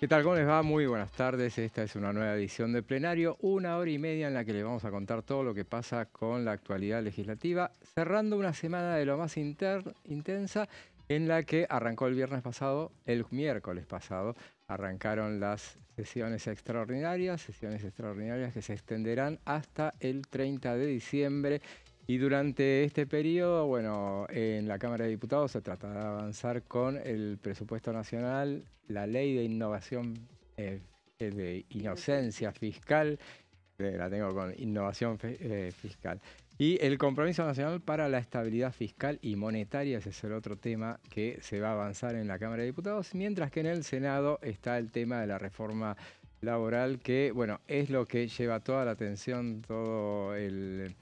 ¿Qué tal? ¿Cómo les va? Muy buenas tardes. Esta es una nueva edición de Plenario, 1 hora y media en la que les vamos a contar todo lo que pasa con la actualidad legislativa, cerrando una semana de lo más intensa en la que arrancó el viernes pasado, el miércoles pasado, arrancaron las sesiones extraordinarias que se extenderán hasta el 30 de diciembre. Y durante este periodo, bueno, en la Cámara de Diputados se tratará de avanzar con el presupuesto nacional, la ley de innovación, de inocencia fiscal, la tengo con innovación fiscal, y el compromiso nacional para la estabilidad fiscal y monetaria. Ese es el otro tema que se va a avanzar en la Cámara de Diputados, mientras que en el Senado está el tema de la reforma laboral, que, bueno, es lo que lleva toda la atención, todo el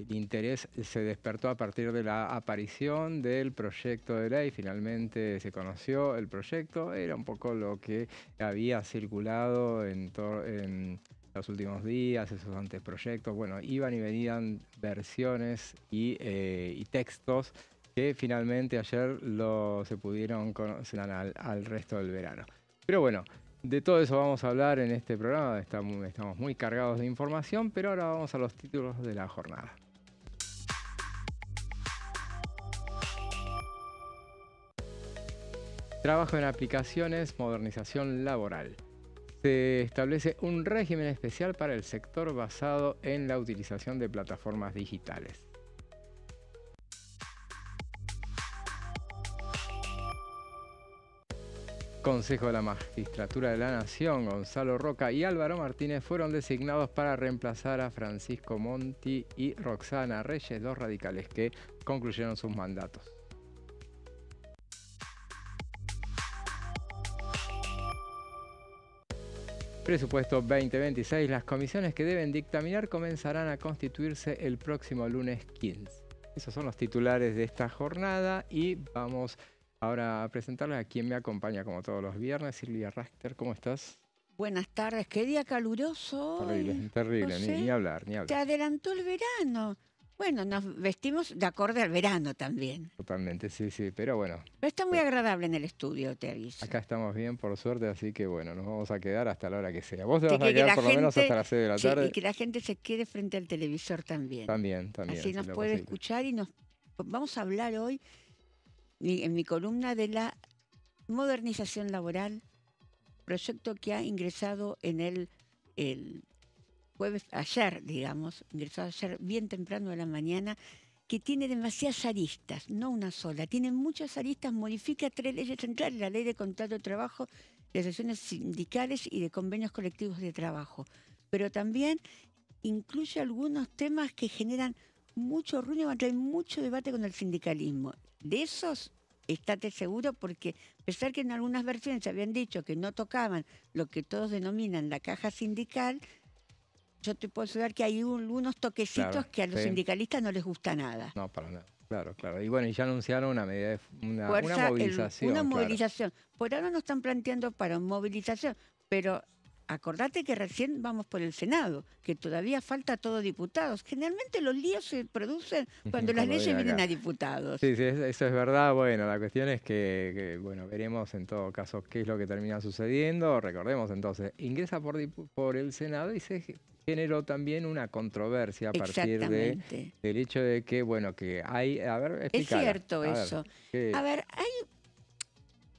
interés se despertó a partir de la aparición del proyecto de ley. Finalmente se conoció el proyecto. Era un poco lo que había circulado en los últimos días, esos anteproyectos. Bueno, iban y venían versiones y textos que finalmente ayer se pudieron conocer al resto del verano. Pero bueno, de todo eso vamos a hablar en este programa. Estamos muy cargados de información, pero ahora vamos a los títulos de la jornada. Trabajo en aplicaciones, modernización laboral. Se establece un régimen especial para el sector basado en la utilización de plataformas digitales. Consejo de la Magistratura de la Nación, Gonzalo Roca y Álvaro Martínez fueron designados para reemplazar a Francisco Monti y Roxana Reyes, dos radicales que concluyeron sus mandatos. Presupuesto 2026. Las comisiones que deben dictaminar comenzarán a constituirse el próximo lunes 15. Esos son los titulares de esta jornada y vamos ahora a presentarles a quien me acompaña como todos los viernes. Silvia Rachter, ¿cómo estás? Buenas tardes, qué día caluroso hoy, Terrible, terrible, ni José. hablar, ni Se hablar. adelantó el verano. Bueno, nos vestimos de acorde al verano también. Totalmente, sí, sí, pero bueno, Pero está muy agradable en el estudio, te aviso. acá estamos bien por suerte, así que bueno, nos vamos a quedar hasta la hora que sea. Vos te Que, vas a que quedar la por lo menos hasta gente, las 6 de la sí, y tarde. que la gente se quede frente al televisor también. También, Así si nos lo puede posible. escuchar y nos vamos a hablar hoy en mi columna de la modernización laboral, proyecto que ha ingresado en el jueves, ayer, digamos, ingresó ayer bien temprano de la mañana, que tiene demasiadas aristas, no una sola, tiene muchas aristas, modifica 3 leyes centrales: la ley de contrato de trabajo, de sesiones sindicales y de convenios colectivos de trabajo, pero también incluye algunos temas que generan mucho ruido, hay mucho debate con el sindicalismo. De esos, estate seguro, porque a pesar que en algunas versiones se habían dicho que no tocaban lo que todos denominan la caja sindical, yo te puedo asegurar que hay algunos Claro, toquecitos que a los sí. sindicalistas no les gusta nada. No, para nada. Claro, claro. Y bueno, y ya anunciaron una medida una Fuerza, una movilización, claro. movilización. Por ahora no están planteando para movilización, pero acordate que recién vamos por el Senado, que todavía falta todo diputados. Generalmente los líos se producen cuando las Cuando leyes viene vienen acá. a diputados. Sí, sí, eso es verdad. Bueno, la cuestión es que, bueno, veremos en todo caso qué es lo que termina sucediendo. Recordemos entonces, ingresa por el Senado y se generó también una controversia a partir Exactamente. del hecho de que, bueno, que hay, a ver, Es explícala. cierto A ver, eso. A ¿qué? ver,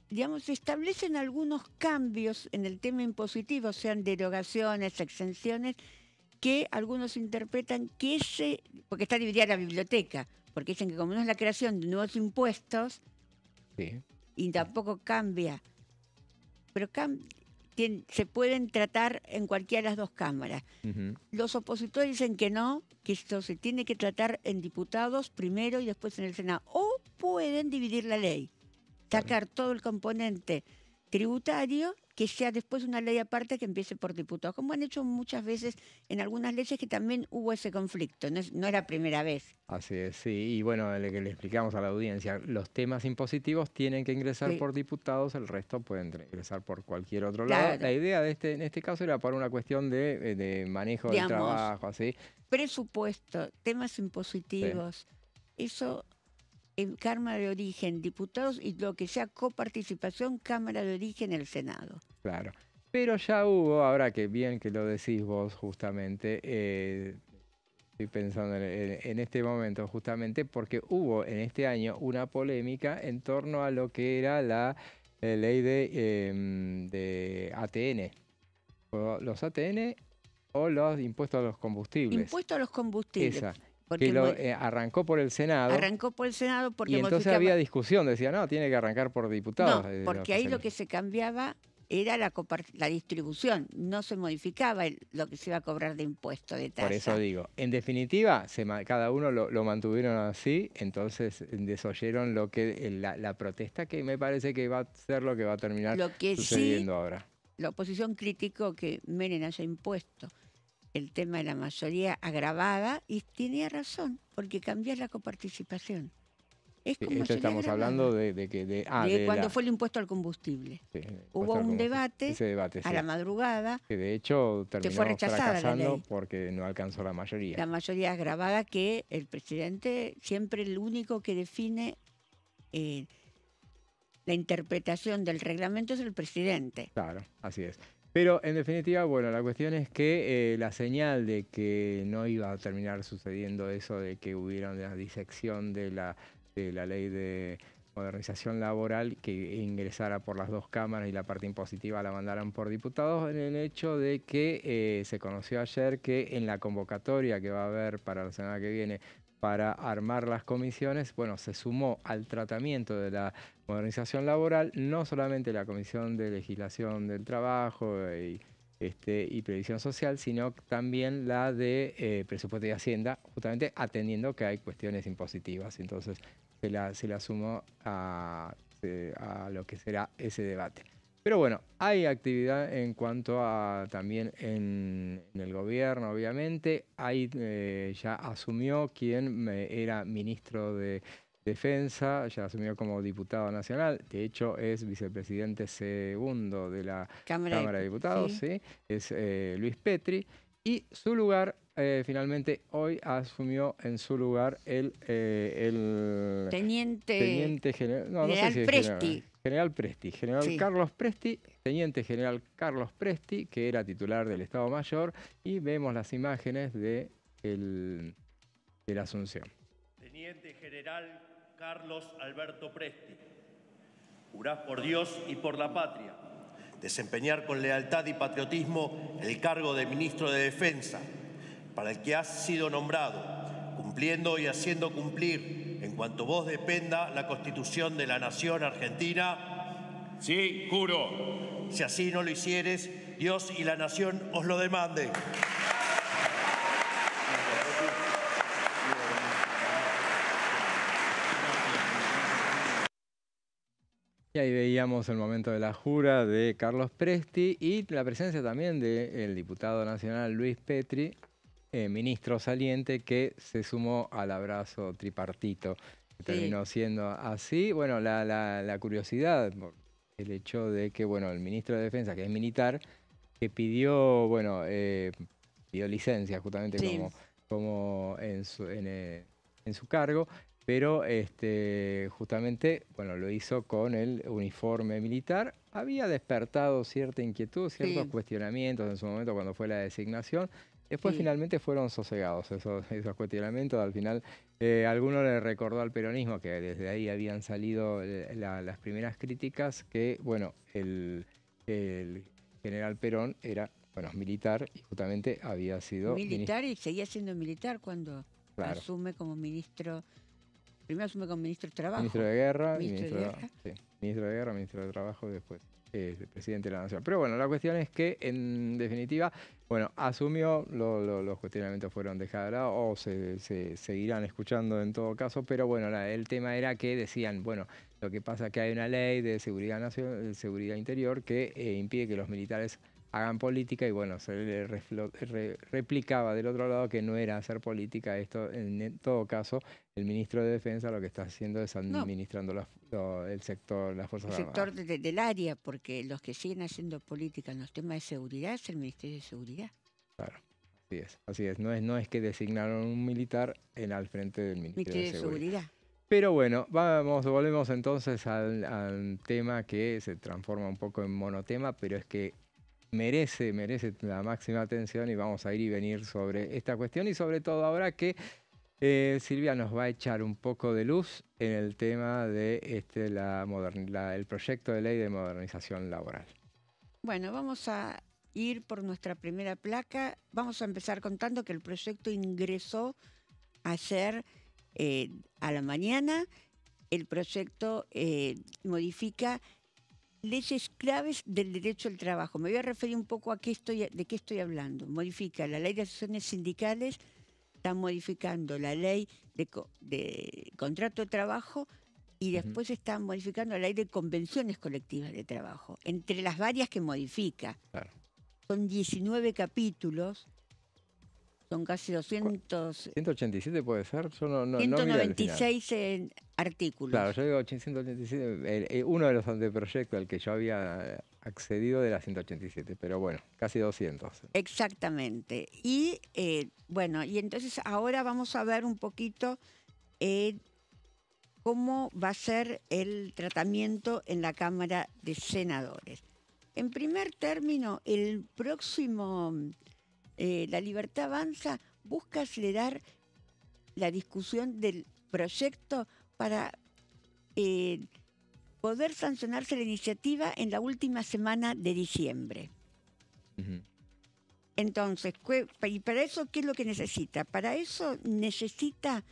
digamos, se establecen algunos cambios en el tema impositivo, sean derogaciones, exenciones, que algunos interpretan que porque está dividida la biblioteca, porque dicen que como no es la creación de nuevos impuestos Sí. y tampoco cambia, pero se pueden tratar en cualquiera de las dos cámaras. Ujú. Los opositores dicen que no, que esto se tiene que tratar en diputados primero y después en el Senado. O pueden dividir la ley, Claro. sacar todo el componente tributario, que sea después una ley aparte que empiece por diputados, como han hecho muchas veces en algunas leyes que también hubo ese conflicto, no es la primera vez. Así es, sí. Y bueno, lo que le explicamos a la audiencia, los temas impositivos tienen que ingresar Que, por diputados, el resto pueden ingresar por cualquier otro lado. La claro, idea en este caso era por una cuestión de manejo del digamos, trabajo, así. presupuesto, temas Sí. impositivos, eso en Cámara de Origen, diputados, y lo que sea coparticipación, Cámara de Origen, el Senado. Claro. Pero ya hubo, ahora que bien que lo decís vos justamente, estoy pensando en este momento justamente porque hubo en este año una polémica en torno a lo que era la ley de ATN. O los ATN o los impuestos a los combustibles. Impuesto a los combustibles. Esa, Porque que arrancó por el Senado. arrancó por el Senado porque Y entonces modificaba. había discusión, decía, no, tiene que arrancar por diputados. No, porque ahí lo que se cambiaba era la distribución, no se modificaba lo que se iba a cobrar de impuesto, de tasa. Por eso digo, en definitiva, cada uno lo mantuvieron así, entonces desoyeron lo que la protesta que me parece que va a ser lo que va a terminar Lo que sucediendo sí, ahora. la oposición criticó que Menem haya impuesto el tema de la mayoría agravada y tenía razón, porque cambió la coparticipación. Es Sí, como esto estamos hablando de cuando fue el impuesto al combustible. sí, Hubo un debate ese debate, a sí, la madrugada, que de hecho fue terminó rechazada la fracasando ley. porque no alcanzó la mayoría. La mayoría agravada, que el presidente siempre el único que define la interpretación del reglamento es el presidente. Claro, así es. Pero en definitiva, bueno, la cuestión es que la señal de que no iba a terminar sucediendo eso de que hubiera una disección de la ley de modernización laboral que ingresara por las dos cámaras y la parte impositiva la mandaran por diputados, en el hecho de que se conoció ayer que en la convocatoria que va a haber para la semana que viene para armar las comisiones, bueno, se sumó al tratamiento de la modernización laboral no solamente la Comisión de Legislación del Trabajo y Previsión Social, sino también la de Presupuesto y Hacienda, justamente atendiendo que hay cuestiones impositivas. Entonces se la sumó a lo que será ese debate. Pero bueno, hay actividad en cuanto a también en el gobierno, obviamente. Ahí ya asumió quien era ministro de Defensa, ya asumió como diputado nacional. De hecho, es vicepresidente segundo de la Cámara de Diputados, ¿sí? Es Luis Petri. Y su lugar, finalmente, hoy asumió en su lugar el teniente general, no sé si es Presti. general Presti, general Sí. Carlos Presti, teniente general Carlos Presti, que era titular del Estado Mayor, y vemos las imágenes de la Asunción. Teniente general Carlos Alberto Presti, jurás por Dios y por la patria desempeñar con lealtad y patriotismo el cargo de ministro de Defensa, para el que has sido nombrado, cumpliendo y haciendo cumplir, en cuanto vos dependa, la Constitución de la Nación Argentina. Sí, juro. Si así no lo hicieres, Dios y la Nación os lo demanden. Y ahí veíamos el momento de la jura de Carlos Presti y la presencia también del diputado nacional Luis Petri, ministro saliente, que se sumó al abrazo tripartito, que terminó siendo así. Bueno, la curiosidad, el hecho de que, bueno, el ministro de Defensa, que es militar, que pidió, bueno, pidió licencia justamente como en su cargo, pero justamente, bueno, lo hizo con el uniforme militar. Había despertado cierta inquietud, ciertos cuestionamientos en su momento cuando fue la designación. Después finalmente fueron sosegados esos cuestionamientos. Al final, alguno le recordó al peronismo, que desde ahí habían salido las primeras críticas, que, bueno, el general Perón era, bueno, militar y justamente había sido militar y seguía siendo militar cuando asume como ministro. Primero asume como ministro de Trabajo. Ministro de Guerra, ministro de Guerra, ministro de Trabajo y después presidente de la Nación. Pero bueno, la cuestión es que, en definitiva, bueno, asumió, los cuestionamientos fueron dejados de lado o se seguirán escuchando en todo caso, pero bueno, el tema era que decían, bueno, lo que pasa es que hay una ley de seguridad interior que impide que los militares hagan política y bueno, se le replicaba del otro lado que no era hacer política. Esto, en todo caso, el ministro de Defensa lo que está haciendo es administrando el sector, las Fuerzas Armadas. El sector del área, porque los que siguen haciendo política en los temas de seguridad es el Ministerio de Seguridad. Claro, así es. No es que designaron un militar al frente del Ministerio de Seguridad. Pero bueno, volvemos entonces al tema que se transforma un poco en monotema, pero es que merece la máxima atención y vamos a ir y venir sobre esta cuestión y sobre todo ahora que Silvia nos va a echar un poco de luz en el tema de el proyecto de ley de modernización laboral. Bueno, vamos a ir por nuestra primera placa. Vamos a empezar contando que el proyecto ingresó ayer a la mañana. El proyecto modifica leyes claves del derecho al trabajo. Me voy a referir un poco a de qué estoy hablando. Modifica la ley de asociaciones sindicales, están modificando la ley de contrato de trabajo y después están modificando la ley de convenciones colectivas de trabajo, entre las varias que modifica. Claro. Son 19 capítulos, son casi 200... 187 puede ser, yo no miré el final. 196 artículos. Claro, yo digo 187, uno de los anteproyectos al que yo había accedido de la 187, pero bueno, casi 200. Exactamente. Y bueno, y entonces ahora vamos a ver un poquito cómo va a ser el tratamiento en la Cámara de Senadores. En primer término, el próximo, La Libertad Avanza busca acelerar la discusión del proyecto para poder sancionarse la iniciativa en la última semana de diciembre. Entonces, ¿y para eso qué es lo que necesita? Para eso necesita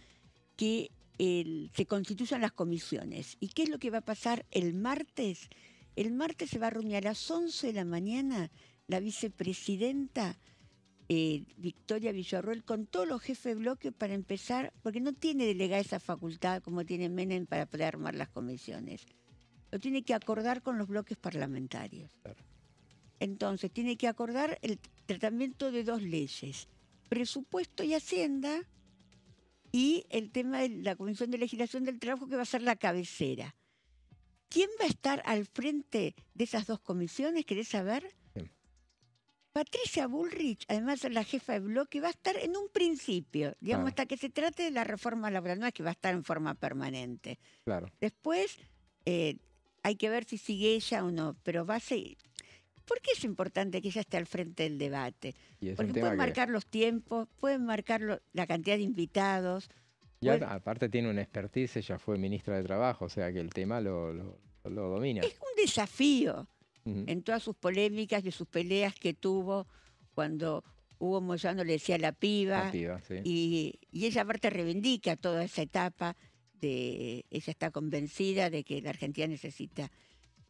que se constituyan las comisiones. ¿Y qué es lo que va a pasar el martes? El martes se va a reunir a las 11 de la mañana la vicepresidenta Victoria Villarroel con todos los jefes de bloque para empezar, porque no tiene delegada esa facultad como tiene Menem para poder armar las comisiones. Lo tiene que acordar con los bloques parlamentarios. Claro. Entonces, tiene que acordar el tratamiento de dos leyes, presupuesto y hacienda, y el tema de la Comisión de Legislación del Trabajo, que va a ser la cabecera. ¿Quién va a estar al frente de esas dos comisiones? ¿Querés saber? Sí. Patricia Bullrich, además de la jefa de bloque, va a estar en un principio, digamos, hasta que se trate de la reforma laboral. No es que va a estar en forma permanente. Claro. Después hay que ver si sigue ella o no, pero va a seguir. ¿Por qué es importante que ella esté al frente del debate? Porque pueden marcar los tiempos, pueden marcar la cantidad de invitados. Ya, aparte tiene una expertise, ella fue ministra de Trabajo, o sea que el tema lo domina. Es un desafío en todas sus polémicas y sus peleas que tuvo cuando Hugo Moyano le decía la piba. La piba, sí. Y ella aparte reivindica toda esa etapa. Ella está convencida de que la Argentina necesita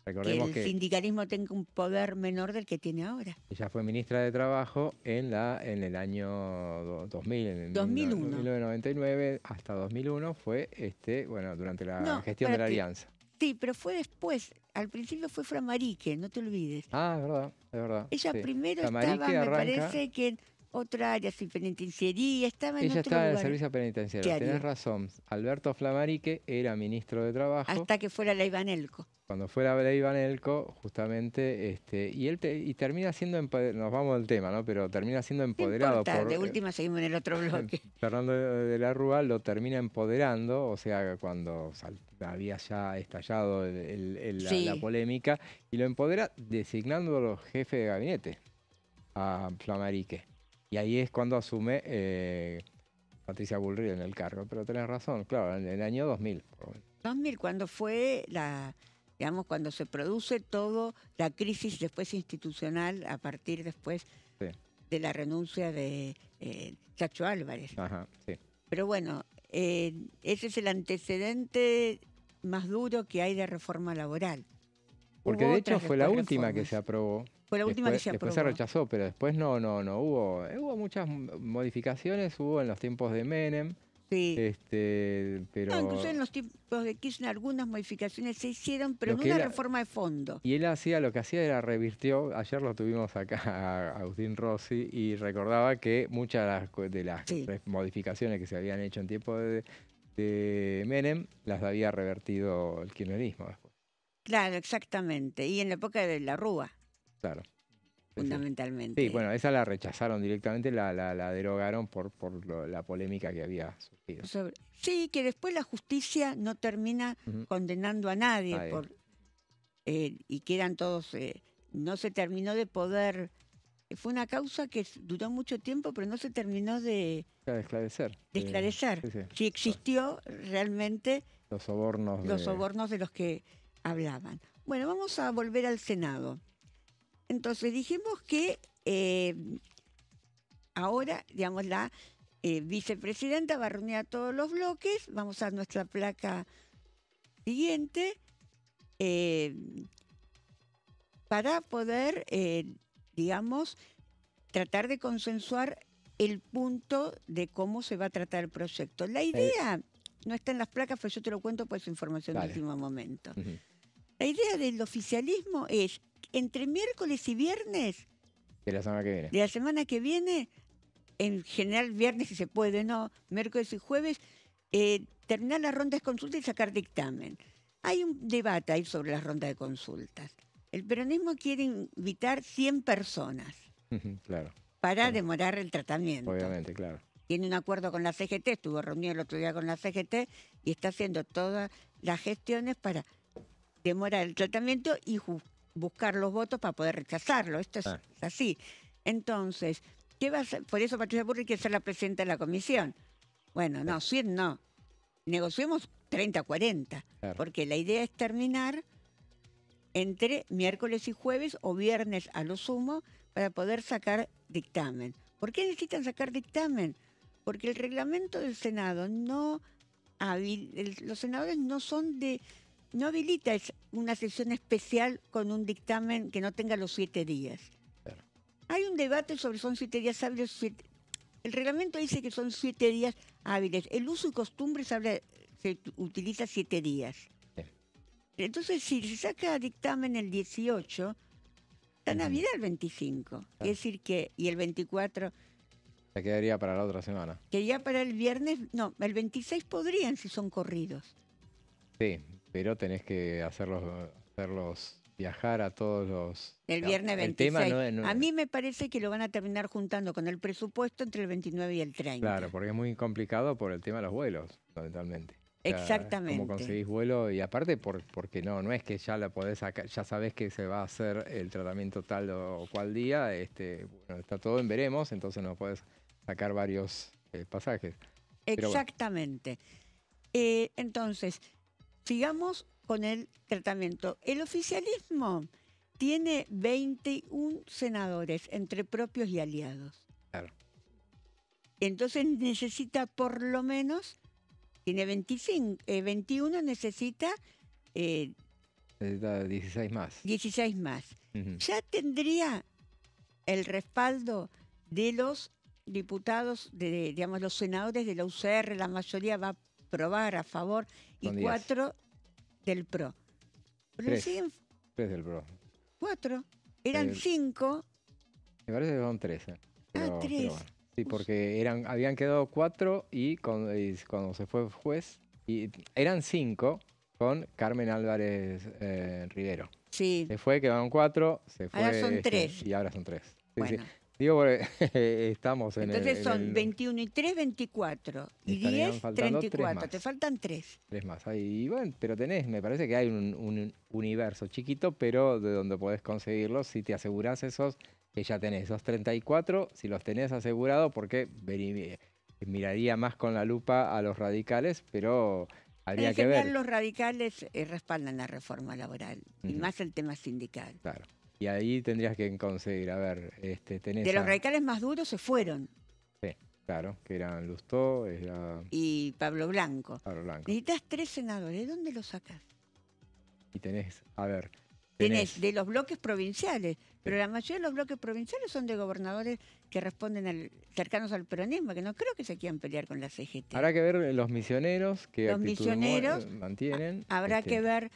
Recordemos que el sindicalismo tenga un poder menor del que tiene ahora. Ella fue ministra de Trabajo en el año 2000, en 2001. 1999 hasta 2001 fue durante la gestión de la Alianza. Sí, pero fue después. Al principio fue Flamarique, no te olvides. Ah, es verdad. Ella primero estaba, me parece que en otra área, sin penitenciaría, estaba en Ella otro estaba lugar. en el servicio penitenciario. Tenés razón. Alberto Flamarique era ministro de Trabajo. Hasta que fuera la Ivanelco. Cuando fuera la Ivanelco, justamente, y termina siendo, nos vamos del tema, ¿no? Pero termina siendo empoderado por... De última seguimos en el otro bloque. Fernando de la Rúa lo termina empoderando, o sea, cuando había ya estallado la polémica, y lo empodera designando jefe de gabinete a Flamarique. Y ahí es cuando asume Patricia Bullrich en el cargo. Pero tenés razón, claro, en el año 2000. 2000, cuando fue cuando se produce todo la crisis después institucional a partir después de la renuncia de Chacho Álvarez. Ajá, sí. Pero bueno, ese es el antecedente más duro que hay de reforma laboral. Porque de hecho fue la última que se aprobó. Fue la última que se aprobó. Después se rechazó, pero después no hubo. Hubo muchas modificaciones, hubo en los tiempos de Menem. Sí. Pero... incluso en los tiempos de Kirchner algunas modificaciones se hicieron, pero no una reforma de fondo. Y él lo que hacía era revirtió, ayer lo tuvimos acá a Agustín Rossi, y recordaba que muchas de las modificaciones que se habían hecho en tiempo de Menem las había revertido el kirchnerismo después. Claro, exactamente. Y en la época de la Rúa. Claro. Fundamentalmente. Sí, bueno, esa la rechazaron directamente, la derogaron por la polémica que había surgido. Sí, que después la justicia no termina Ujú. condenando a nadie, Nadie. y quedan todos, no se terminó de poder, fue una causa que duró mucho tiempo, pero no se terminó De esclarecer. de esclarecer Sí, sí. si existió realmente Los sobornos los de... sobornos de los que hablaban. Bueno, vamos a volver al Senado. Entonces dijimos que ahora, digamos, la vicepresidenta va a reunir a todos los bloques, vamos a nuestra placa siguiente, eh, para poder, digamos, tratar de consensuar el punto de cómo se va a tratar el proyecto. La idea no está en las placas, pero yo te lo cuento, pues información de Dale. último momento. Ujú. La idea del oficialismo es, entre miércoles y viernes De la semana que viene. de la semana que viene, en general viernes si se puede, no, miércoles y jueves, terminar la ronda de consultas y sacar dictamen. Hay un debate ahí sobre las rondas de consultas. El peronismo quiere invitar 100 personas Ujú, claro, para Claro. demorar el tratamiento. obviamente, claro. Tiene un acuerdo con la CGT, estuvo reunido el otro día con la CGT y está haciendo todas las gestiones para demorar el tratamiento y buscar los votos para poder rechazarlo. Esto es así. Entonces, ¿qué va a hacer? Por eso Patricia Burri quiere ser la presidenta de la comisión. Bueno, no, 100 no. Negociemos 30, 40. Claro. Porque la idea es terminar entre miércoles y jueves o viernes a lo sumo para poder sacar dictamen. ¿Por qué necesitan sacar dictamen? Porque el reglamento del Senado los senadores no habilita una sesión especial con un dictamen que no tenga los 7 días. Claro. Hay un debate sobre son 7 días hábiles. El reglamento dice que son 7 días hábiles. El uso y costumbre se utiliza 7 días. Sí. Entonces, si se saca dictamen el 18, la Navidad el 25. Es decir que, y el 24, Se quedaría para la otra semana. que ya para el viernes, no, el 26 podrían si son corridos. Sí, pero tenés que hacerlos viajar a todos los... El viernes El 26. tema no es... A mí me parece que lo van a terminar juntando con el presupuesto entre el 29 y el 30. Claro, porque es muy complicado por el tema de los vuelos, fundamentalmente. O sea, Exactamente. Cómo conseguís vuelo y aparte porque no es que ya la podés sacar, ya sabés que se va a hacer el tratamiento tal o cual día, bueno, está todo en veremos, entonces no podés sacar varios pasajes. Pero bueno. Exactamente. Entonces, sigamos con el tratamiento. El oficialismo tiene 21 senadores entre propios y aliados. Claro. Entonces necesita por lo menos, tiene 21, necesita Necesita 16 más. 16 más. Ujú. Ya tendría el respaldo de los diputados, digamos, los senadores de la UCR, la mayoría va a aprobar a favor, y Son 10. 4 del PRO. Pero Tres. siguen 3 del PRO. 4. Eran El- 5. Me parece que son 3. Pero 3. bueno. Sí, porque habían quedado 4 y cuando se fue juez, y eran 5 con Carmen Álvarez Rivero. Sí. Se fue, quedaron 4, se fue. Ahora son 3. Y ahora son 3. Sí, Bueno. sí. Digo, porque estamos en Entonces el... son 21 y 3, 24. Y Estarían 10, faltando 3 34. más. Te faltan 3. 3 más. Y bueno, pero me parece que hay un universo chiquito, pero de donde podés conseguirlos si te asegurás esos que ya tenés. Esos 34, si los tenés asegurados, porque miraría más con la lupa a los radicales, pero habría En que general, ver. los radicales respaldan la reforma laboral, y Ujú. más el tema sindical. Claro. Y ahí tendrías que conseguir, a ver, tenés De los radicales más duros se fueron, Sí, claro, que eran Lustó, era y Pablo Blanco. Pablo Blanco. Necesitas 3 senadores. ¿De dónde los sacas? Y tenés, a ver, Tenés de los bloques provinciales, pero la mayoría de los bloques provinciales son de gobernadores que responden cercanos al peronismo, que no creo que se quieran pelear con la CGT. Habrá que ver los misioneros que Los misioneros, mantienen. Habrá que ver...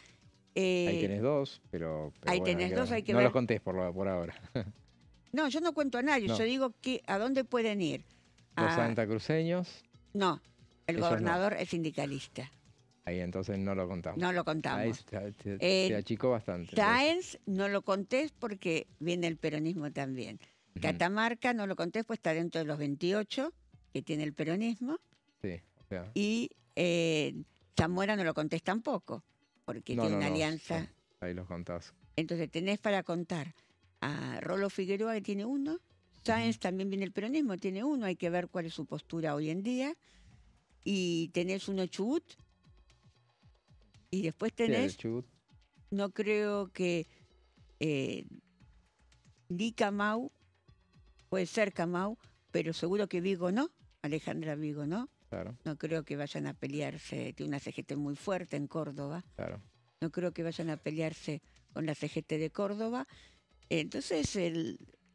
Ahí tenés 2, pero ahí bueno, tenés 2, hay que no ver... los contés por ahora. No, yo no cuento a nadie, No. yo digo a dónde pueden ir. Los santacruceños, No, el Ellos gobernador es sindicalista, ahí entonces no lo contamos. no lo Ahí contamos. se achicó bastante. Sáenz no lo contés porque viene el peronismo también. Ujú. Catamarca no lo contés, pues está dentro de los 28 que tiene el peronismo. Sí, o sea, Y Zamora no lo contés tampoco, porque tiene una alianza. Ahí los contás. Entonces tenés para contar a Rolo Figueroa, que tiene uno. Sáenz también viene el peronismo, tiene uno. Hay que ver cuál es su postura hoy en día. Y tenés uno Chubut. Y después tenés... Sí, Chubut. No creo que ni Camau, puede ser Camau, pero seguro que Vigo no, Alejandra Vigo no. Claro. No creo que vayan a pelearse, tiene una CGT muy fuerte en Córdoba. Claro. No creo que vayan a pelearse con la CGT de Córdoba. Entonces,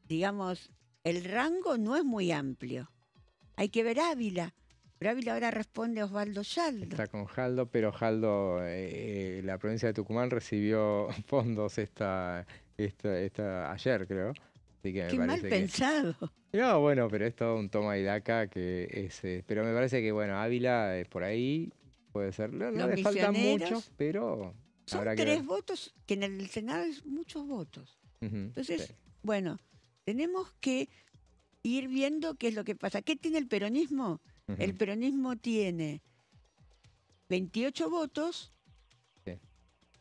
digamos, el rango no es muy amplio. Hay que ver Ávila. Pero Ávila ahora responde a Osvaldo Yaldo. Está con Jaldo, pero Jaldo, la provincia de Tucumán recibió fondos ayer, creo. Así que me Qué mal parece pensado. No, bueno, pero es todo un toma y daca que es... pero me parece que, bueno, Ávila por ahí puede ser... No Los le faltan misioneros muchos, pero... Son habrá que 3 ver. votos, que en el Senado es muchos votos. Entonces, Sí. bueno, tenemos que ir viendo qué es lo que pasa. ¿Qué tiene el peronismo? El peronismo tiene 28 votos Sí.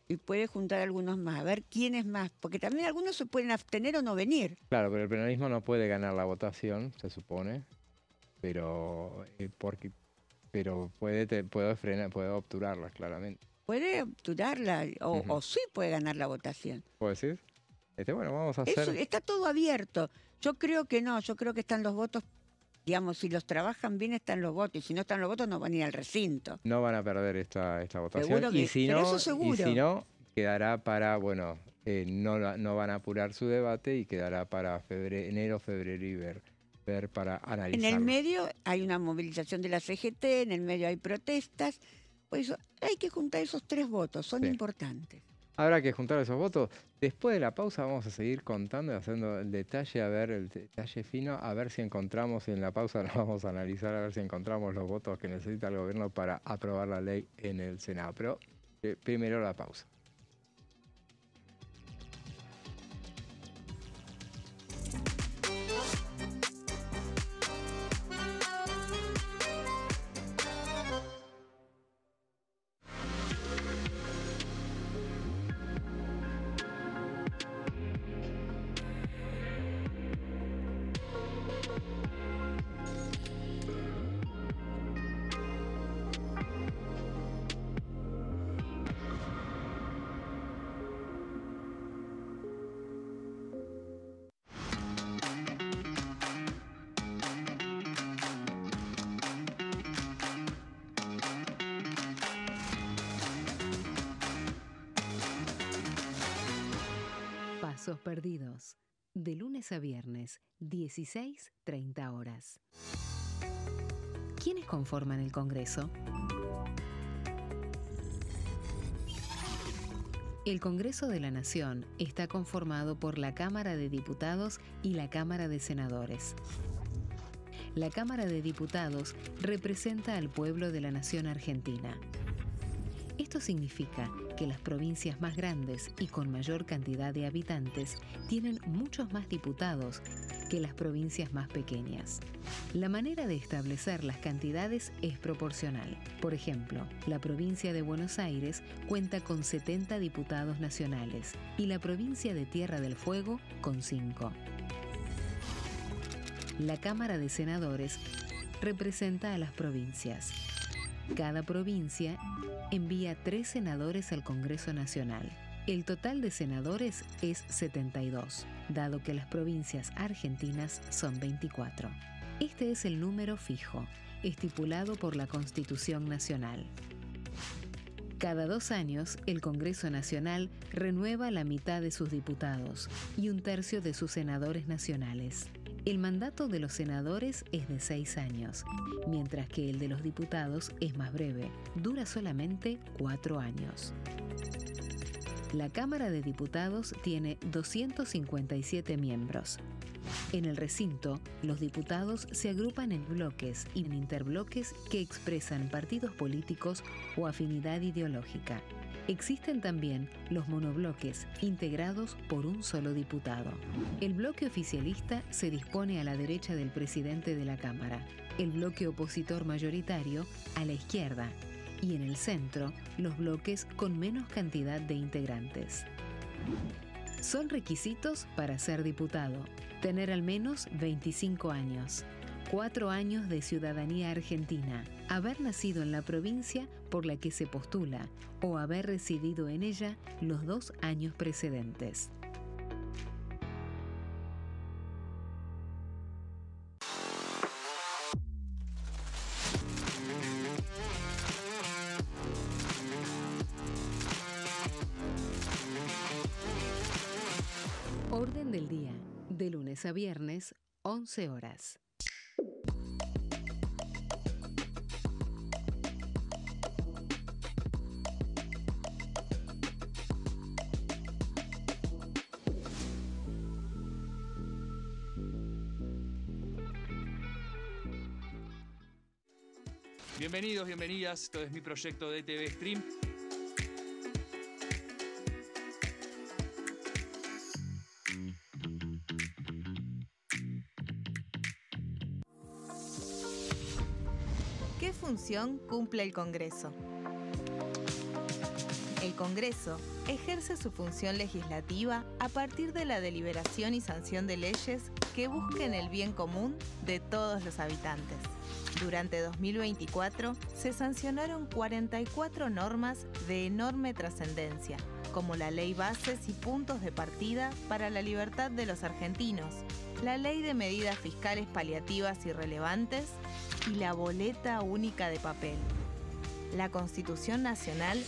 y puede juntar algunos más. A ver quién es más, porque también algunos se pueden abstener o no venir. Claro, pero el peronismo no puede ganar la votación, se supone, pero puede frenar, puede obturarlas, claramente. Puede obturarla o sí puede ganar la votación. ¿Puedo decir? Bueno, vamos a Eso, hacer... está todo abierto. Yo creo que no, yo creo que están los votos, digamos, si los trabajan bien están los votos, y si no están los votos no van a ir al recinto. No van a perder esta votación. Seguro que- y si pero no, eso seguro. Y si no, quedará para, bueno, no van a apurar su debate y quedará para enero, febrero y ver para analizar. En el medio hay una movilización de la CGT, en el medio hay protestas, por eso hay que juntar esos 3 votos, son Sí. importantes. Habrá que juntar esos votos. Después de la pausa vamos a seguir contando y haciendo el detalle fino, a ver si encontramos, en la pausa nos vamos a analizar, a ver si encontramos los votos que necesita el gobierno para aprobar la ley en el Senado. Pero primero la pausa. Pasos perdidos. De lunes a viernes, 16:30 horas. ¿Quiénes conforman el Congreso? El Congreso de la Nación está conformado por la Cámara de Diputados y la Cámara de Senadores. La Cámara de Diputados representa al pueblo de la nación argentina. Esto significa que las provincias más grandes y con mayor cantidad de habitantes tienen muchos más diputados que las provincias más pequeñas. La manera de establecer las cantidades es proporcional. Por ejemplo, la provincia de Buenos Aires cuenta con 70 diputados nacionales y la provincia de Tierra del Fuego con 5. La Cámara de Senadores representa a las provincias. Cada provincia envía 3 senadores al Congreso Nacional. El total de senadores es 72, dado que las provincias argentinas son 24. Este es el número fijo, estipulado por la Constitución Nacional. Cada 2 años, el Congreso Nacional renueva la mitad de sus diputados y 1/3 de sus senadores nacionales. El mandato de los senadores es de 6 años, mientras que el de los diputados es más breve, dura solamente 4 años. La Cámara de Diputados tiene 257 miembros. En el recinto, los diputados se agrupan en bloques y en interbloques que expresan partidos políticos o afinidad ideológica. Existen también los monobloques, integrados por un solo diputado. El bloque oficialista se dispone a la derecha del presidente de la Cámara, el bloque opositor mayoritario a la izquierda, y en el centro, los bloques con menos cantidad de integrantes. Son requisitos para ser diputado: tener al menos 25 años, 4 años de ciudadanía argentina, haber nacido en la provincia por la que se postula o haber residido en ella los 2 años precedentes. Orden del día, de lunes a viernes, 11 horas. Bienvenidos, bienvenidas. Esto es mi proyecto de TV Stream. ¿Qué función cumple el Congreso? El Congreso ejerce su función legislativa a partir de la deliberación y sanción de leyes que busquen el bien común de todos los habitantes. Durante 2024 se sancionaron 44 normas de enorme trascendencia, como la Ley Bases y Puntos de Partida para la Libertad de los Argentinos, la Ley de Medidas Fiscales Paliativas y Relevantes y la Boleta Única de Papel. La Constitución Nacional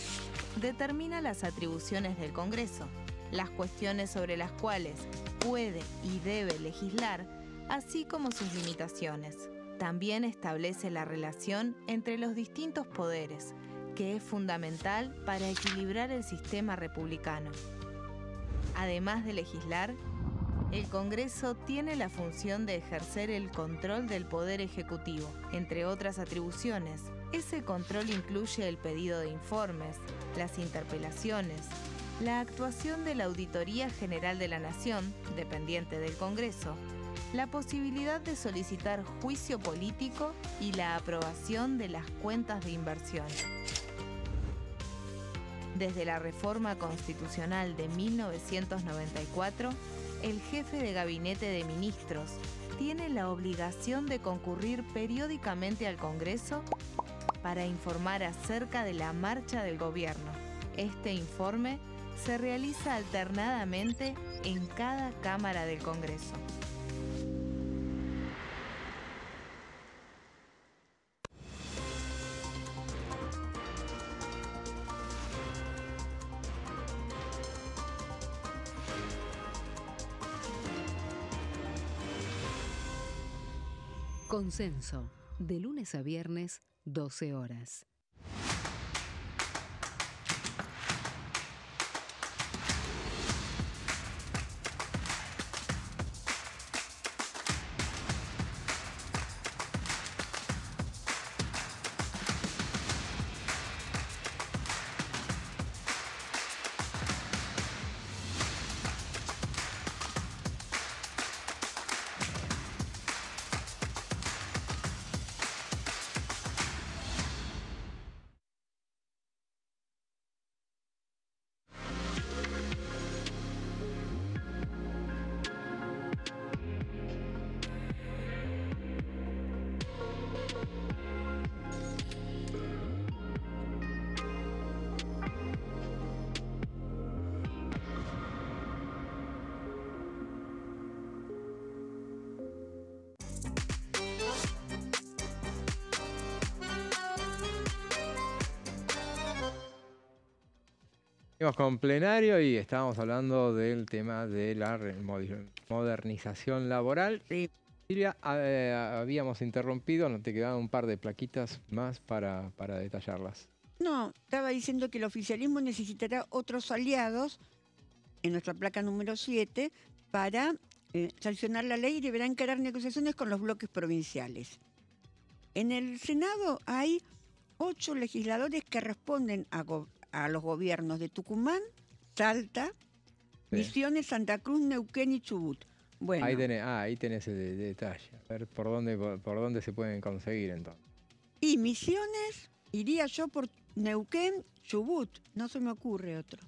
determina las atribuciones del Congreso, las cuestiones sobre las cuales puede y debe legislar, así como sus limitaciones. También establece la relación entre los distintos poderes, que es fundamental para equilibrar el sistema republicano. Además de legislar, el Congreso tiene la función de ejercer el control del Poder Ejecutivo. Entre otras atribuciones, ese control incluye el pedido de informes, las interpelaciones, la actuación de la Auditoría General de la Nación, dependiente del Congreso, la posibilidad de solicitar juicio político y la aprobación de las cuentas de inversión. Desde la reforma constitucional de 1994, el jefe de gabinete de ministros tiene la obligación de concurrir periódicamente al Congreso para informar acerca de la marcha del gobierno. Este informe se realiza alternadamente en cada Cámara del Congreso. Consenso, de lunes a viernes, 12 horas. Seguimos con plenario y estábamos hablando del tema de la modernización laboral. Sí. Silvia, habíamos interrumpido, nos te quedaban un par de plaquitas más para detallarlas. No, estaba diciendo que el oficialismo necesitará otros aliados en nuestra placa número 7 para sancionar la ley y deberá encarar negociaciones con los bloques provinciales. En el Senado hay 8 legisladores que responden a los gobiernos de Tucumán, Salta, Sí. Misiones, Santa Cruz, Neuquén y Chubut. Bueno, Ahí tenés el detalle. A ver por dónde se pueden conseguir entonces. y Misiones, iría yo por Neuquén, Chubut. No se me ocurre otro.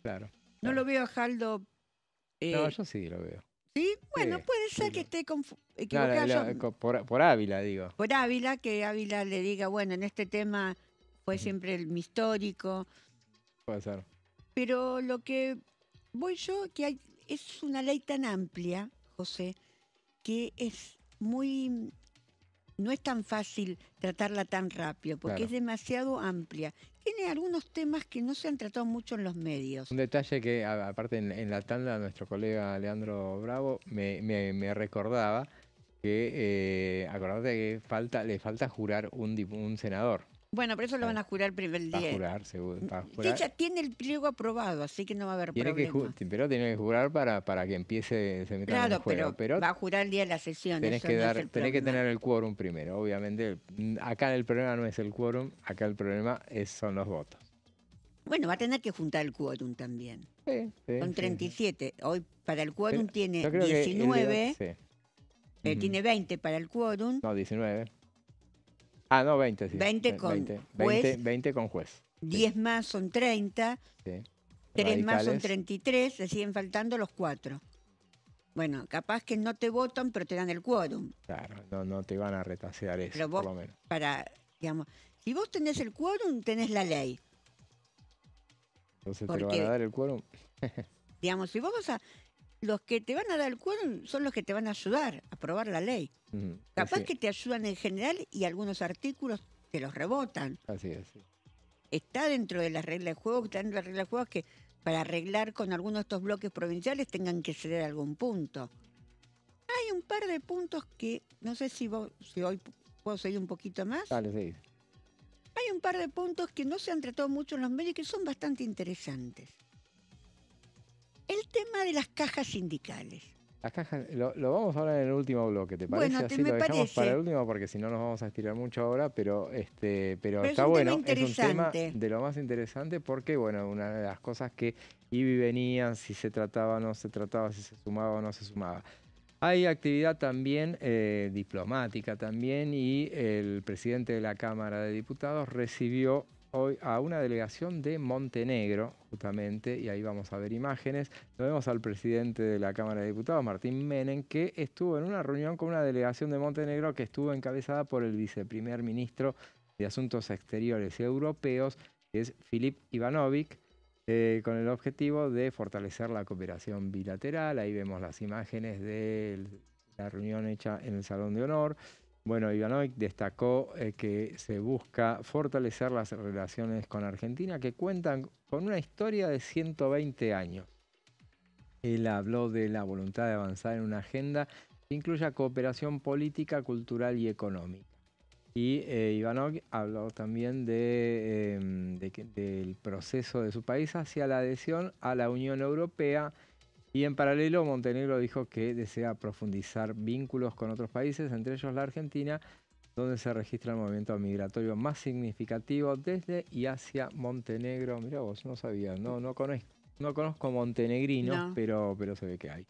Claro. No claro. lo veo a Jaldo. No, yo sí lo veo. ¿Sí? Bueno, Sí, puede ser sí, que esté No, equivocada yo. por Ávila, digo. Por Ávila, que Ávila le diga, bueno, en este tema fue Ujú. siempre el histórico. Puede ser. Pero lo que voy yo, es una ley tan amplia, José, que no es tan fácil tratarla tan rápido, porque Claro. es demasiado amplia. Tiene algunos temas que no se han tratado mucho en los medios. Un detalle que, aparte, en la tanda, nuestro colega Leandro Bravo me recordaba que, acordate que le falta jurar un senador. Bueno, por eso lo van a jurar el Va a día. jurar, seguro. Va a Sí, jurar. ya tiene el pliego aprobado, así que no va a haber problema. Pero tiene que jurar para que empiece, se meta en el Claro, juego. Pero va a jurar el día de la sesión. tenés eso no es el tenés que problema. tener el quórum primero. Obviamente, acá el problema no es el quórum, acá el problema son los votos. Bueno, va a tener que juntar el quórum también. Sí, Son sí. 37. Hoy para el quórum Pero tiene yo creo que 19, sí. tiene 20 para el quórum, No, 19. Ah, no, 20, sí. 20 con 20, juez. 20 con juez. 10 más son 30, Sí. 3 más son Radicales, 33, le siguen faltando los 4. Bueno, capaz que no te votan, pero te dan el quórum. claro, no te van a retasear eso, Pero por vos, lo menos. digamos, si vos tenés el quórum, tenés la ley. Entonces te lo van porque- a dar el quórum. Digamos, si vos vas a... Los que te van a dar el quórum son los que te van a ayudar a aprobar la ley. Ujú, Capaz así, que te ayudan en general y algunos artículos te los rebotan. así es. Sí. Está dentro de las reglas de juego, está dentro de las reglas de juego que para arreglar con algunos de estos bloques provinciales tengan que ceder algún punto. Hay un par de puntos que, no sé si hoy puedo seguir un poquito más. Dale, sí. Hay un par de puntos que no se han tratado mucho en los medios y que son bastante interesantes. El tema de las cajas sindicales. Las cajas, lo vamos a hablar en el último bloque, ¿te parece? Bueno, Así me lo dejamos parece. para el último porque si no nos vamos a estirar mucho ahora, pero es está un bueno, tema es un tema interesante. de lo más interesante porque, bueno, una de las cosas que iba y venían, si se trataba o no se trataba, si se sumaba o no se sumaba. Hay actividad también diplomática también y el presidente de la Cámara de Diputados recibió hoy a una delegación de Montenegro, justamente, y ahí vamos a ver imágenes. Lo vemos al presidente de la Cámara de Diputados, Martín Menem, que estuvo en una reunión con una delegación de Montenegro que estuvo encabezada por el viceprimer ministro de Asuntos Exteriores y Europeos, que es Filip Ivanovic, con el objetivo de fortalecer la cooperación bilateral. Ahí vemos las imágenes de la reunión hecha en el Salón de Honor. Bueno, Ivanovic destacó que se busca fortalecer las relaciones con Argentina, que cuentan con una historia de 120 años. Él habló de la voluntad de avanzar en una agenda que incluya cooperación política, cultural y económica. Y Ivanovic habló también del proceso de su país hacia la adhesión a la Unión Europea. Y en paralelo, Montenegro dijo que desea profundizar vínculos con otros países, entre ellos la Argentina, donde se registra el movimiento migratorio más significativo desde y hacia Montenegro. Mirá vos, no sabía, no conozco montenegrinos, No. pero se ve que hay.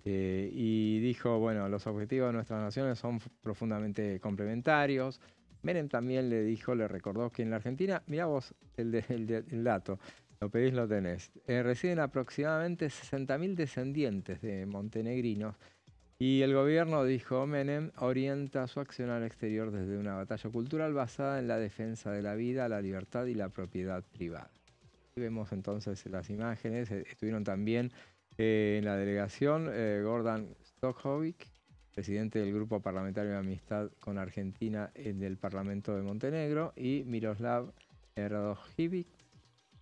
Y dijo, bueno, los objetivos de nuestras naciones son profundamente complementarios. Menem también le recordó que en la Argentina, mirá vos el dato, lo pedís, lo tenés. Residen aproximadamente 60.000 descendientes de montenegrinos y el gobierno, dijo Menem, orienta su acción al exterior desde una batalla cultural basada en la defensa de la vida, la libertad y la propiedad privada. Y vemos entonces las imágenes. Estuvieron también en la delegación Gordon Stokhovic, presidente del Grupo Parlamentario de Amistad con Argentina del Parlamento de Montenegro, y Miroslav Radojivic,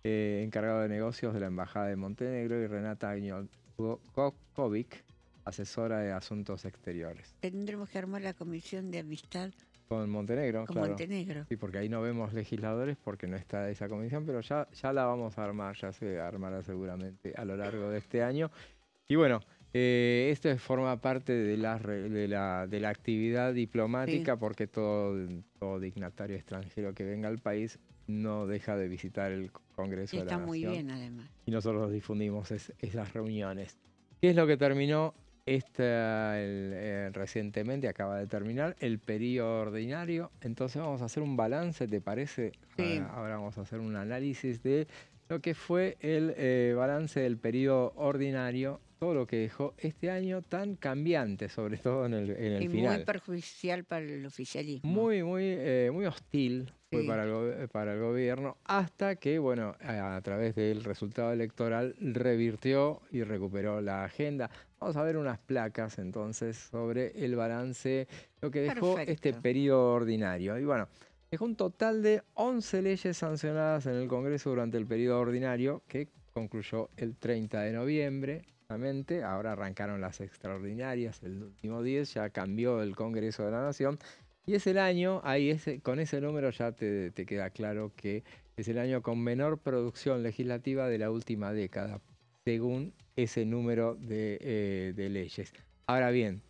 encargado de negocios de la Embajada de Montenegro, y Renata Gokovic, asesora de Asuntos Exteriores. Tendremos que armar la comisión de amistad Con Montenegro, con claro. Montenegro. Sí, porque ahí no vemos legisladores porque no está esa comisión, pero ya la vamos a armar, ya se armará seguramente a lo largo de este año. Y bueno, esto forma parte de la actividad diplomática porque todo dignatario extranjero que venga al país no deja de visitar el Congreso de la Está muy Nación. bien, además. Y nosotros difundimos esas reuniones. ¿Qué es lo que terminó recientemente? Acaba de terminar el periodo ordinario. Entonces vamos a hacer un balance, ¿te parece? Sí. Ahora vamos a hacer un análisis de lo que fue el balance del periodo ordinario, todo lo que dejó este año tan cambiante, sobre todo en el Y final. muy perjudicial para el oficialismo. Muy hostil fue Sí. para el gobierno, hasta que, bueno, a través del resultado electoral revirtió y recuperó la agenda. Vamos a ver unas placas entonces sobre el balance, lo que dejó Perfecto. este periodo ordinario. Y bueno, dejó un total de 11 leyes sancionadas en el Congreso durante el periodo ordinario, que concluyó el 30 de noviembre. Ahora arrancaron las extraordinarias, el último 10 ya cambió el Congreso de la Nación. Y es el año, con ese número ya te queda claro que es el año con menor producción legislativa de la última década, según ese número de leyes. Ahora bien,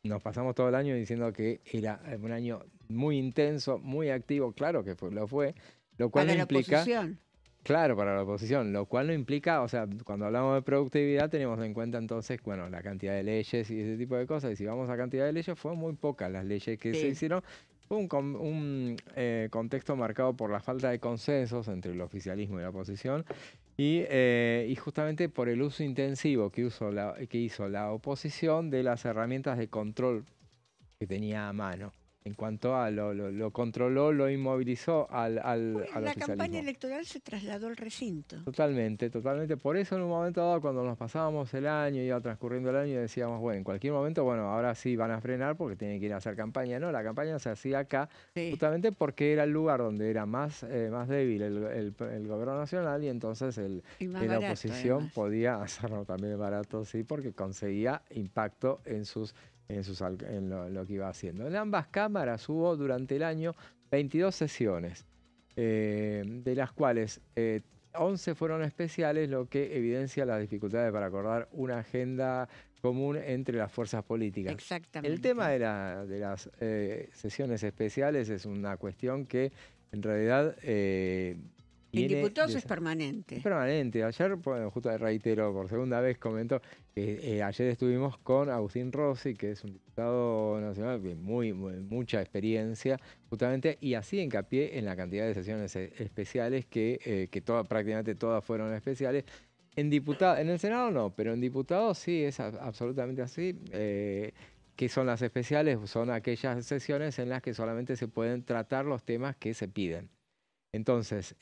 nos pasamos todo el año diciendo que era un año muy intenso, muy activo, claro que lo fue, lo cual Para no la implica... oposición. Claro, para la oposición, lo cual no implica, o sea, cuando hablamos de productividad tenemos en cuenta entonces, bueno, la cantidad de leyes y ese tipo de cosas, y si vamos a cantidad de leyes, fueron muy pocas las leyes que se hicieron. Fue un contexto marcado por la falta de consensos entre el oficialismo y la oposición, y justamente por el uso intensivo que hizo la oposición de las herramientas de control que tenía a mano. En cuanto a lo controló, lo inmovilizó al La oficialismo. campaña electoral se trasladó al recinto. Totalmente. Por eso en un momento dado, cuando nos pasábamos el año, iba transcurriendo el año, decíamos, bueno, en cualquier momento, bueno, ahora sí van a frenar porque tienen que ir a hacer campaña. No, la campaña se hacía acá, justamente porque era el lugar donde era más débil el gobierno nacional, y entonces la oposición además podía hacerlo también barato, sí, porque conseguía impacto en lo que iba haciendo. En ambas cámaras hubo durante el año 22 sesiones, de las cuales 11 fueron especiales, lo que evidencia las dificultades para acordar una agenda común entre las fuerzas políticas. Exactamente. El tema de las sesiones especiales es una cuestión que en realidad en diputados es permanente. Es permanente. Ayer, bueno, justo reitero, por segunda vez comento que ayer estuvimos con Agustín Rossi, que es un diputado nacional de mucha experiencia, justamente, y así hincapié en la cantidad de sesiones especiales que prácticamente todas fueron especiales. En el Senado no, pero en diputados sí, es absolutamente así. ¿Qué son las especiales? Son aquellas sesiones en las que solamente se pueden tratar los temas que se piden. Entonces,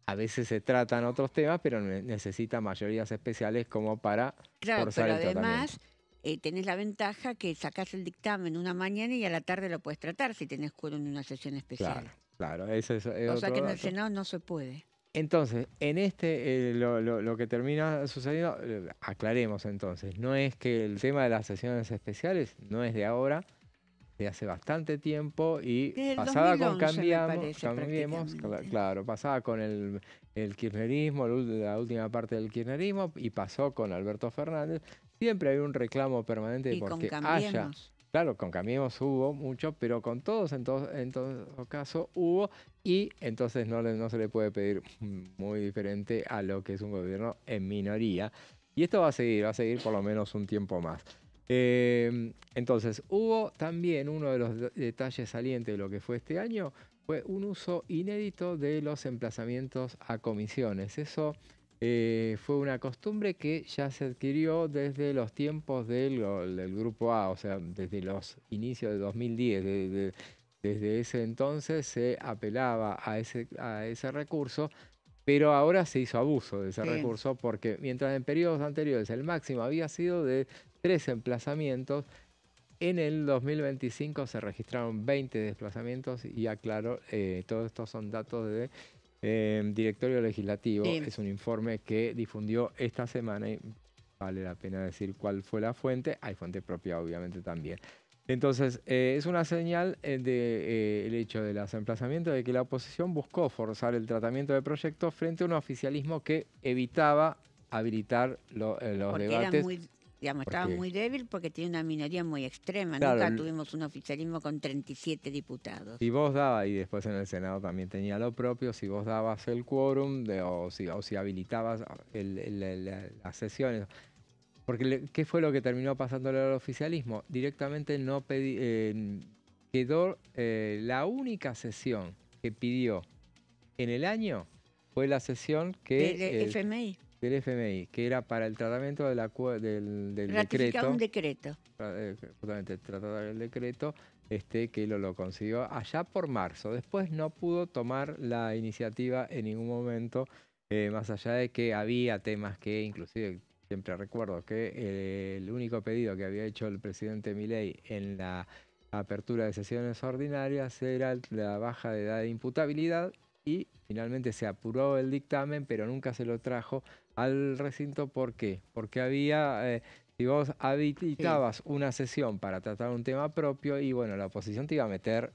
a veces se tratan otros temas, pero necesita mayorías especiales como para forzar el tratamiento. Pero además tenés la ventaja que sacás el dictamen una mañana y a la tarde lo puedes tratar si tenés quórum en una sesión especial. Claro, eso es otro o sea que en el dato. Senado no se puede. Entonces, en lo que termina sucediendo, aclaremos entonces, no es que el tema de las sesiones especiales no es de ahora, de hace bastante tiempo, y Desde el pasaba 2011, con Cambiemos, claro, pasaba con el kirchnerismo, la última parte del kirchnerismo, y pasó con Alberto Fernández. Siempre hay un reclamo permanente porque claro, con Cambiemos hubo mucho, pero con todos en todo caso hubo, y entonces no se le puede pedir muy diferente a lo que es un gobierno en minoría. Y esto va a seguir por lo menos un tiempo más. Entonces, hubo también uno de los detalles salientes de lo que fue este año, fue un uso inédito de los emplazamientos a comisiones. Eso fue una costumbre que ya se adquirió desde los tiempos del Grupo A, o sea, desde los inicios de 2010. Desde ese entonces se apelaba a ese recurso, pero ahora se hizo abuso de ese recurso, porque mientras en periodos anteriores el máximo había sido de 3 emplazamientos, en el 2025 se registraron 20 desplazamientos, y aclaro, todos estos son datos de Directorio Legislativo. Es un informe que difundió esta semana y vale la pena decir cuál fue la fuente. Hay fuente propia, obviamente, también. Entonces, es una señal el hecho del emplazamiento de que la oposición buscó forzar el tratamiento del proyecto frente a un oficialismo que evitaba habilitar los Porque debates. era muy, digamos, estaba porque, muy débil porque tiene una minoría muy extrema. claro, Nunca tuvimos un oficialismo con 37 diputados. si vos dabas, y después en el Senado también tenía lo propio, si vos dabas el quórum o si habilitabas las sesiones. Porque ¿qué fue lo que terminó pasándole al oficialismo? Directamente no quedó la única sesión que pidió en el año fue la sesión Del FMI. del FMI, que era para el tratamiento del Ratificar decreto. un decreto. Justamente tratar el decreto, que lo consiguió allá por marzo. Después no pudo tomar la iniciativa en ningún momento, más allá de que había temas que inclusive... Siempre recuerdo que el único pedido que había hecho el presidente Milei en la apertura de sesiones ordinarias era la baja de edad de imputabilidad y finalmente se apuró el dictamen, pero nunca se lo trajo al recinto. ¿Por qué? Porque había, si vos habilitabas una sesión para tratar un tema propio y bueno, la oposición te iba a meter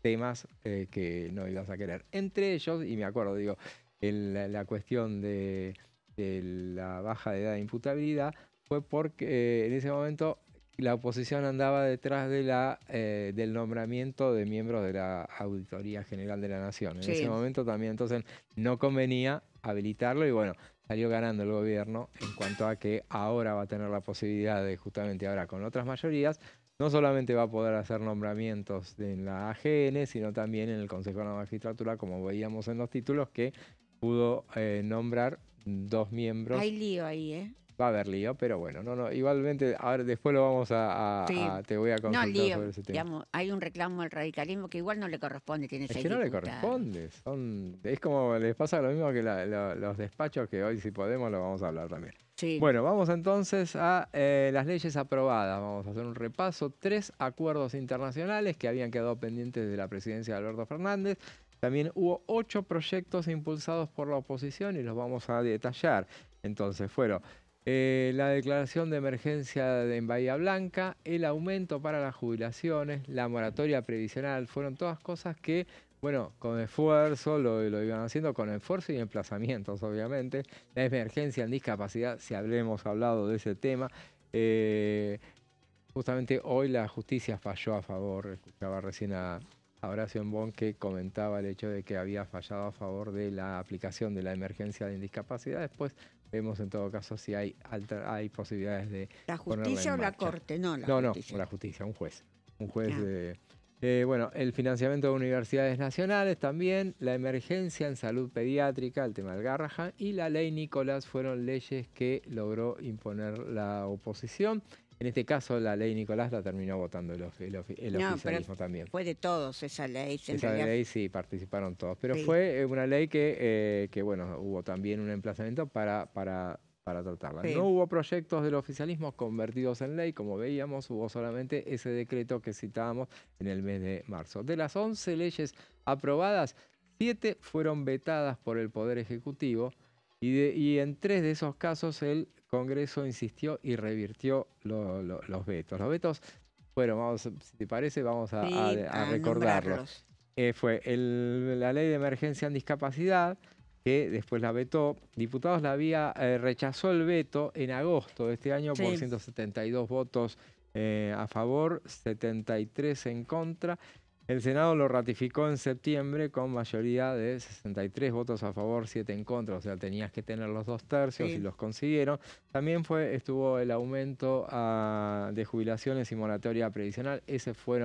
temas que no ibas a querer. Entre ellos, y me acuerdo, digo, la cuestión de la baja de edad de imputabilidad fue porque en ese momento la oposición andaba detrás de del nombramiento de miembros de la Auditoría General de la Nación. En ese momento también entonces no convenía habilitarlo y bueno, salió ganando el gobierno en cuanto a que ahora va a tener la posibilidad de justamente ahora con otras mayorías, no solamente va a poder hacer nombramientos en la AGN, sino también en el Consejo de la Magistratura, como veíamos en los títulos, que pudo nombrar 2 miembros. Hay lío ahí, ¿eh? Va a haber lío, pero bueno, igualmente, ahora después lo vamos te voy a consultar lío, sobre ese tema. Digamos, hay un reclamo al radicalismo que igual no le corresponde, tiene 6 que no diputados. le corresponde, es como les pasa lo mismo que los despachos, que hoy si podemos lo vamos a hablar también. Sí. Bueno, vamos entonces a las leyes aprobadas. Vamos a hacer un repaso. 3 acuerdos internacionales que habían quedado pendientes de la presidencia de Alberto Fernández. También hubo 8 proyectos impulsados por la oposición y los vamos a detallar. Entonces fueron la declaración de emergencia en Bahía Blanca, el aumento para las jubilaciones, la moratoria previsional. Fueron todas cosas que, bueno, con esfuerzo, lo iban haciendo con esfuerzo y emplazamientos, obviamente. La emergencia en discapacidad, si hemos hablado de ese tema. Justamente hoy la justicia falló a favor, escuchaba recién a Horacio Embón que comentaba el hecho de que había fallado a favor de la aplicación de la emergencia de discapacidad. Después vemos en todo caso si hay posibilidades de ¿La justicia o la corte? No, justicia. No, la justicia, un juez. Un juez bueno, el financiamiento de universidades nacionales también, la emergencia en salud pediátrica, el tema del Garrahan y la ley Nicolás fueron leyes que logró imponer la oposición. En este caso, la ley Nicolás la terminó votando el oficialismo también. Fue de todos esa ley. Esa ley sí, participaron todos. Pero fue una ley que bueno, hubo también un emplazamiento para tratarla. Sí. No hubo proyectos del oficialismo convertidos en ley, como veíamos, hubo solamente ese decreto que citábamos en el mes de marzo. De las 11 leyes aprobadas, 7 fueron vetadas por el Poder Ejecutivo y en 3 de esos casos el Congreso insistió y revirtió los vetos. Los vetos fueron, si te parece, vamos a recordarlos. Fue la ley de emergencia en discapacidad, que después la vetó. Diputados rechazó el veto en agosto de este año por 172 votos a favor, 73 en contra. El Senado lo ratificó en septiembre con mayoría de 63 votos a favor, 7 en contra, o sea, tenías que tener los 2/3 y los consiguieron. También estuvo el aumento de jubilaciones y moratoria previsional. Ese fue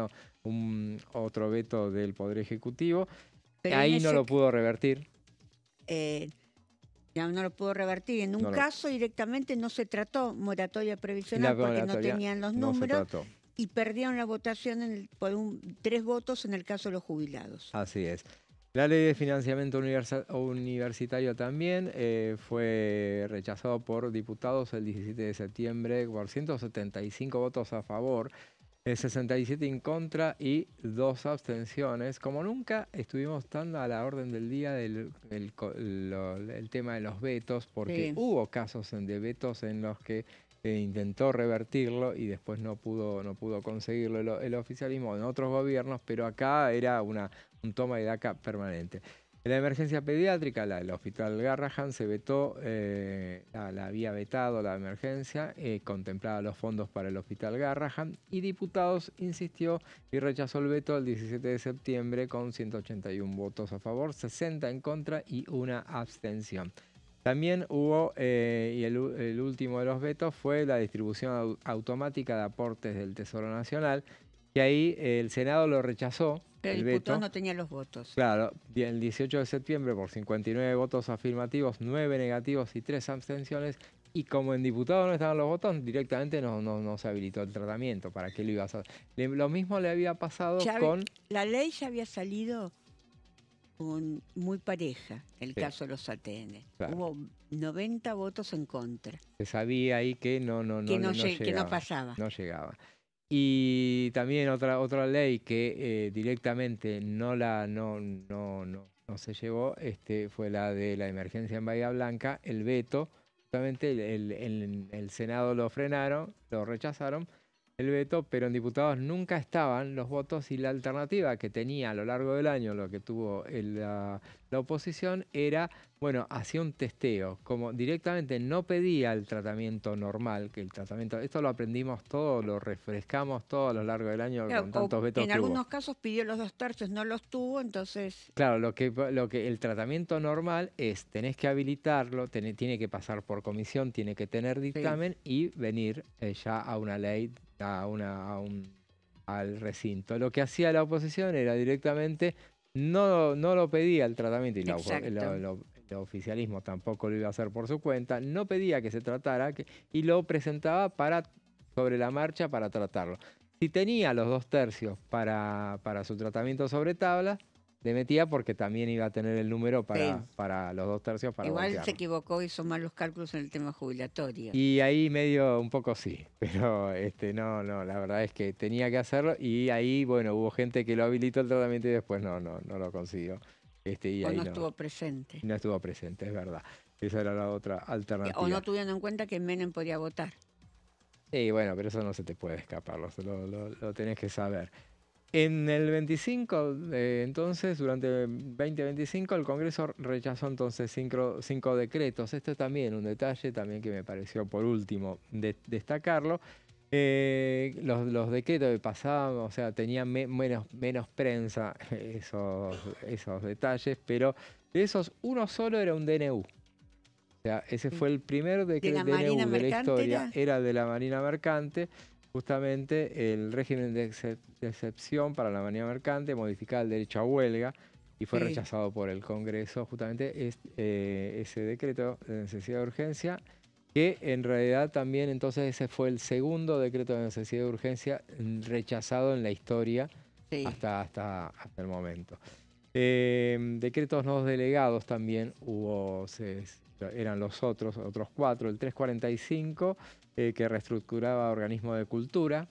otro veto del Poder Ejecutivo. Pero ahí no lo pudo revertir. No lo pudo revertir. En un caso directamente no se trató moratoria previsional porque no tenían los números. Y perdieron la votación por 3 votos en el caso de los jubilados. Así es. La ley de financiamiento universitario también fue rechazado por diputados el 17 de septiembre por 175 votos a favor. 67 en contra y 2 abstenciones. Como nunca estuvimos tan a la orden del día el tema de los vetos, porque Sí. hubo casos de vetos en los que intentó revertirlo y después no pudo conseguirlo el oficialismo en otros gobiernos, pero acá era un toma y daca permanente. En la emergencia pediátrica, el Hospital Garrahan se vetó, la había vetado la emergencia, contemplaba los fondos para el Hospital Garrahan, y Diputados insistió y rechazó el veto el 17 de septiembre con 181 votos a favor, 60 en contra y 1 abstención. También hubo, y el último de los vetos fue la distribución automática de aportes del Tesoro Nacional, que ahí el Senado lo rechazó. Pero el diputado no tenía los votos. Claro, el 18 de septiembre por 59 votos afirmativos, 9 negativos y 3 abstenciones. Y como en diputados no estaban los votos, directamente no se habilitó el tratamiento. ¿Para qué lo ibas a hacer? Lo mismo le había pasado con... La ley ya había salido muy pareja, el caso de los ATN. Claro. Hubo 90 votos en contra. Se sabía ahí que no pasaba. No llegaba. Y también otra ley que directamente no se llevó, fue la de la emergencia en Bahía Blanca, el veto. Justamente el Senado lo frenaron, lo rechazaron, el veto, pero en diputados nunca estaban los votos, y la alternativa que tenía a lo largo del año, lo que tuvo la oposición, era, bueno, hacía un testeo, como directamente no pedía el tratamiento normal, que el tratamiento, esto lo aprendimos todo, lo refrescamos todo a lo largo del año, claro, con tantos vetos que hubo. En algunos casos pidió los 2 tercios, no los tuvo, entonces... Claro, lo que el tratamiento normal es, tenés que habilitarlo, tiene que pasar por comisión, tiene que tener dictamen, sí, y venir ya a una ley, al recinto. Lo que hacía la oposición era directamente, no lo pedía el tratamiento, y el oficialismo tampoco lo iba a hacer por su cuenta, no pedía que se tratara, y lo presentaba sobre la marcha para tratarlo. Si tenía los 2 tercios para su tratamiento sobre tabla, le metía, porque también iba a tener el número para los 2 tercios para igual voltearlo. Se equivocó, hizo mal los cálculos en el tema jubilatorio. Y ahí medio un poco sí, pero no, la verdad es que tenía que hacerlo, y ahí, bueno, hubo gente que lo habilitó el tratamiento y después no lo consiguió. Y o ahí no estuvo presente. No estuvo presente, es verdad. Esa era la otra alternativa. O no tuvieron en cuenta que Menem podía votar. Sí, bueno, pero eso no se te puede escapar, lo tenés que saber. En el 25, entonces, durante 2025, el Congreso rechazó entonces 5 decretos. Esto también un detalle también que me pareció, por último, destacarlo. Los decretos que pasaban, o sea, tenían menos prensa esos detalles, pero de esos, uno solo era un DNU. O sea, ese fue el primer decreto DNU de la historia, era de la Marina Mercante. Justamente el régimen de excepción para la Marina Mercante modificaba el derecho a huelga y fue rechazado por el Congreso. Justamente ese decreto de necesidad de urgencia, que en realidad también entonces ese fue el segundo decreto de necesidad de urgencia rechazado en la historia hasta el momento. Decretos no delegados también hubo, eran los otros 4, el 345, que reestructuraba organismos de cultura,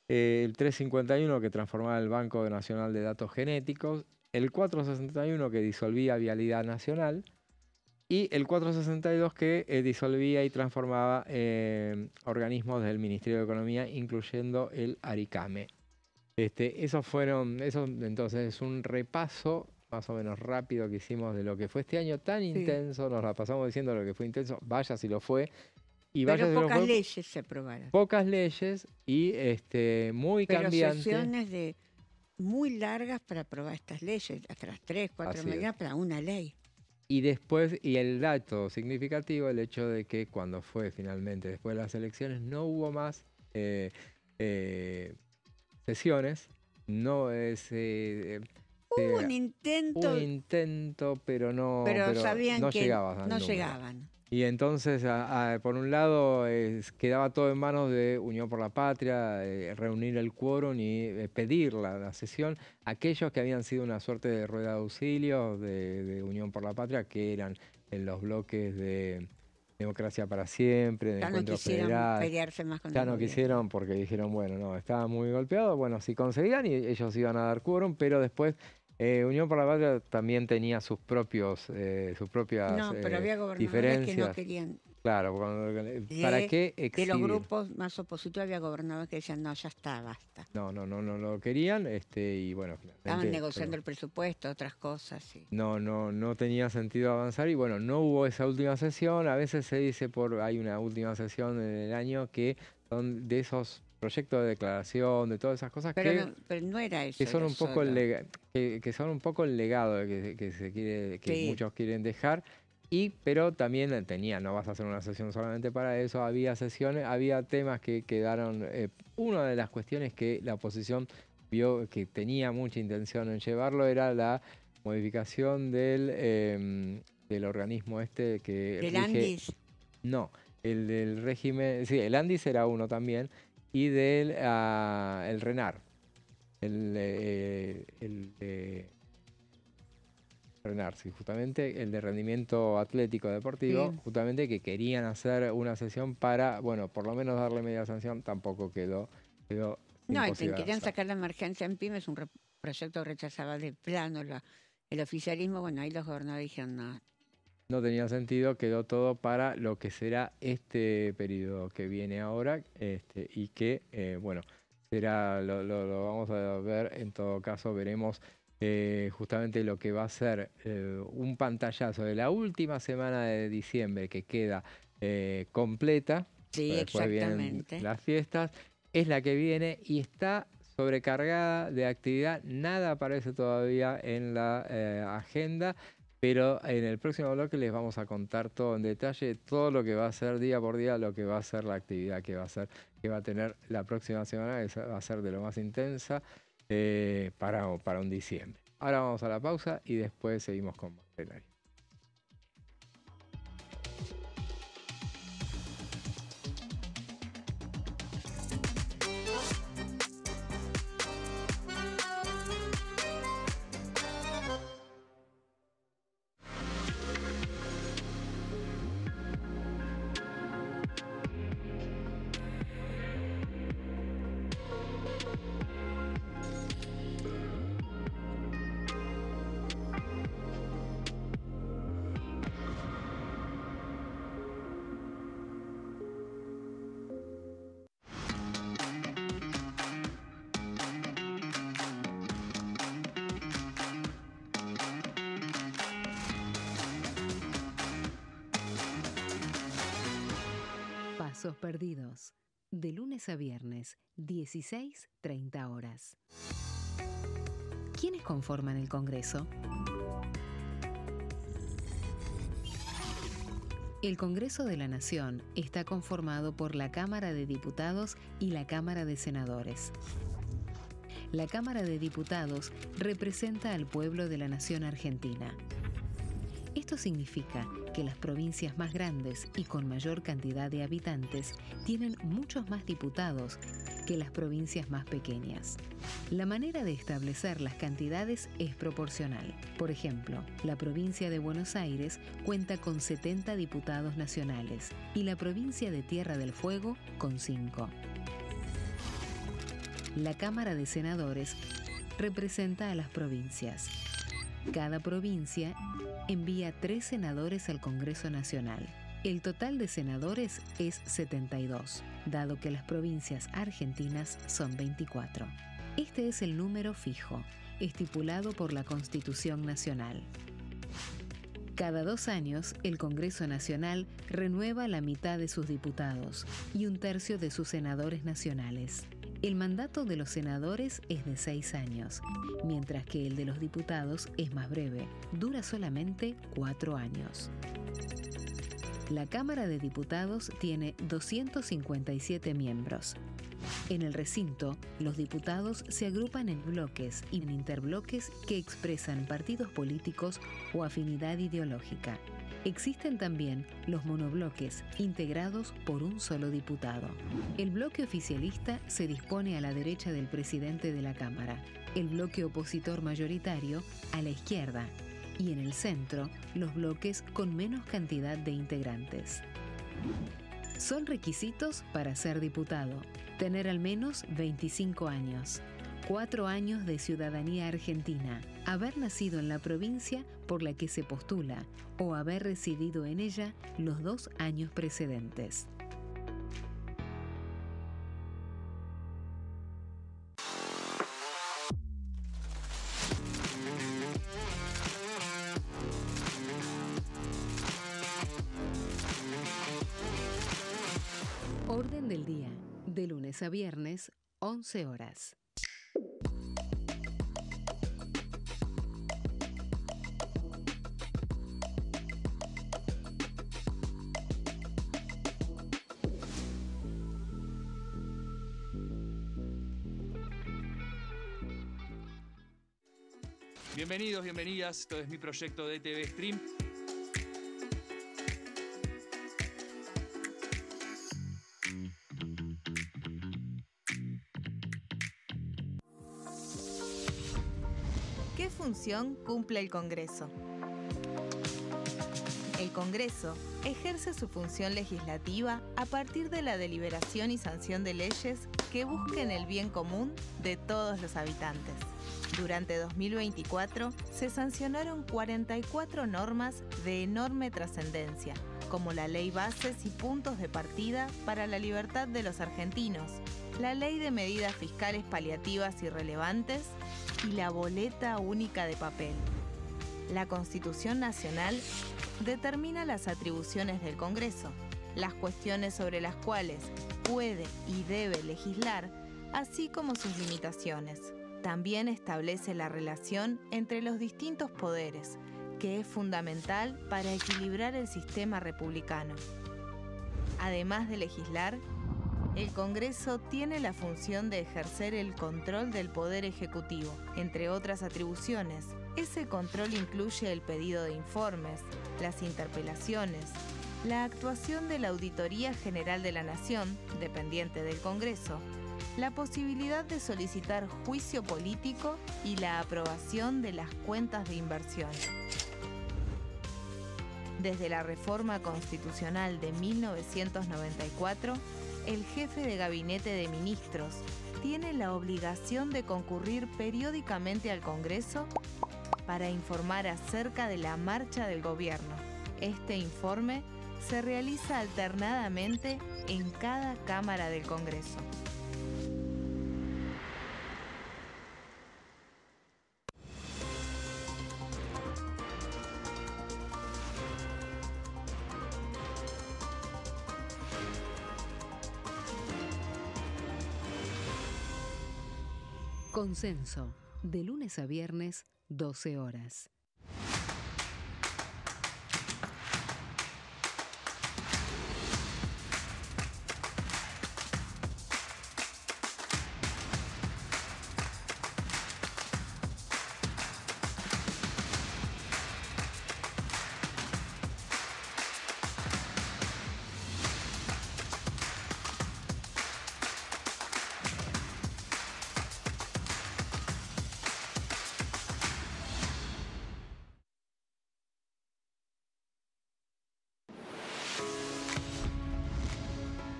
el 351, que transformaba el Banco Nacional de Datos Genéticos, el 461, que disolvía Vialidad Nacional, y el 462, que disolvía y transformaba organismos del Ministerio de Economía, incluyendo el ARICAME. Eso entonces es un repaso más o menos rápido que hicimos de lo que fue este año tan intenso. Nos la pasamos diciendo lo que fue intenso, vaya si lo fue. Pero pocas leyes se aprobaron. Pocas leyes y muy cambiantes. Pero sesiones muy largas para aprobar estas leyes, hasta las 3, 4 de la mañana para una ley. Y después, y el dato significativo, el hecho de que cuando fue finalmente, después de las elecciones, no hubo más sesiones. No es... hubo un intento, pero no sabían no que llegaban. No llegaban. Y entonces, por un lado, quedaba todo en manos de Unión por la Patria, reunir el quórum y pedir la sesión. Aquellos que habían sido una suerte de rueda de auxilio de Unión por la Patria, que eran en los bloques de Democracia para Siempre, de Ya no Encuentro quisieron Federal. pelearse más con Ya el no gobierno. quisieron porque dijeron, bueno, no, estaba muy golpeado, bueno, si conseguían y ellos iban a dar quórum, pero después Unión por la Patria también tenía sus propias No, pero había gobernadores que no diferencias. quería. Claro, ¿para qué De los exhibir? grupos más opositores había gobernadores que decían, no, ya está, basta. No lo querían, y bueno, Estaban finalmente, negociando pero el presupuesto, otras cosas, sí. no tenía sentido avanzar y bueno, no hubo esa última sesión. A veces se dice hay una última sesión en el año que son de esos proyectos de declaración, de todas esas cosas Pero no era eso. que son era un poco solo. que son un poco el legado que se quiere, que Sí. muchos quieren dejar. Pero también no vas a hacer una sesión solamente para eso, había sesiones, había temas que quedaron. Una de las cuestiones que la oposición vio que tenía mucha intención en llevarlo era la modificación del organismo que Del rige. Andis. No, el del régimen, sí, el Andis era uno también, y el RENAR, RENAR, sí, justamente el de rendimiento atlético deportivo, Sí. justamente que querían hacer una sesión para, bueno, por lo menos darle media sanción, tampoco quedó sin No, y posibilidad de querían hacer. sacar la emergencia en pymes, un proyecto que rechazaba de plano el oficialismo. Bueno, ahí los gobernadores dijeron, no. No tenía sentido, quedó todo para lo que será este periodo que viene ahora, y que, bueno, será lo vamos a ver. En todo caso, veremos justamente lo que va a ser un pantallazo de la última semana de diciembre que queda completa. Sí, Después vienen exactamente. las fiestas, es la que viene y está sobrecargada de actividad. Nada aparece todavía en la agenda. Pero en el próximo bloque les vamos a contar todo en detalle, todo lo que va a ser día por día, lo que va a ser la actividad que va a tener la próxima semana, que va a ser de lo más intensa para un diciembre. Ahora vamos a la pausa y después seguimos con Marcela. Pasos perdidos. De lunes a viernes, 16:30 horas. ¿Quiénes conforman el Congreso? El Congreso de la Nación está conformado por la Cámara de Diputados y la Cámara de Senadores. La Cámara de Diputados representa al pueblo de la nación argentina. Esto significa que las provincias más grandes y con mayor cantidad de habitantes tienen muchos más diputados que las provincias más pequeñas. La manera de establecer las cantidades es proporcional. Por ejemplo, la provincia de Buenos Aires cuenta con 70 diputados nacionales y la provincia de Tierra del Fuego con 5. La Cámara de Senadores representa a las provincias. Cada provincia envía 3 senadores al Congreso Nacional. El total de senadores es 72, dado que las provincias argentinas son 24. Este es el número fijo, estipulado por la Constitución Nacional. Cada 2 años, el Congreso Nacional renueva la mitad de sus diputados y 1/3 de sus senadores nacionales. El mandato de los senadores es de 6 años, mientras que el de los diputados es más breve, dura solamente 4 años. La Cámara de Diputados tiene 257 miembros. En el recinto, los diputados se agrupan en bloques y en interbloques que expresan partidos políticos o afinidad ideológica. Existen también los monobloques, integrados por un solo diputado. El bloque oficialista se dispone a la derecha del presidente de la Cámara, el bloque opositor mayoritario a la izquierda, y en el centro, los bloques con menos cantidad de integrantes. Son requisitos para ser diputado: tener al menos 25 años, 4 años de ciudadanía argentina, haber nacido en la provincia por la que se postula o haber residido en ella los 2 años precedentes. Orden del día, de lunes a viernes, 11 horas. Bienvenidos, bienvenidas. Esto es mi proyecto de TV Stream. ¿Qué función cumple el Congreso? El Congreso ejerce su función legislativa a partir de la deliberación y sanción de leyes que busquen el bien común de todos los habitantes. Durante 2024 se sancionaron 44 normas de enorme trascendencia, como la Ley Bases y Puntos de Partida para la Libertad de los Argentinos, la Ley de Medidas Fiscales Paliativas y Relevantes y la Boleta Única de Papel. La Constitución Nacional determina las atribuciones del Congreso, las cuestiones sobre las cuales puede y debe legislar, así como sus limitaciones. También establece la relación entre los distintos poderes, que es fundamental para equilibrar el sistema republicano. Además de legislar, el Congreso tiene la función de ejercer el control del Poder Ejecutivo. Entre otras atribuciones, ese control incluye el pedido de informes, las interpelaciones, la actuación de la Auditoría General de la Nación, dependiente del Congreso, la posibilidad de solicitar juicio político y la aprobación de las cuentas de inversión. Desde la reforma constitucional de 1994, el jefe de gabinete de ministros tiene la obligación de concurrir periódicamente al Congreso para informar acerca de la marcha del gobierno. Este informe se realiza alternadamente en cada Cámara del Congreso. Consenso, de lunes a viernes, 12 horas.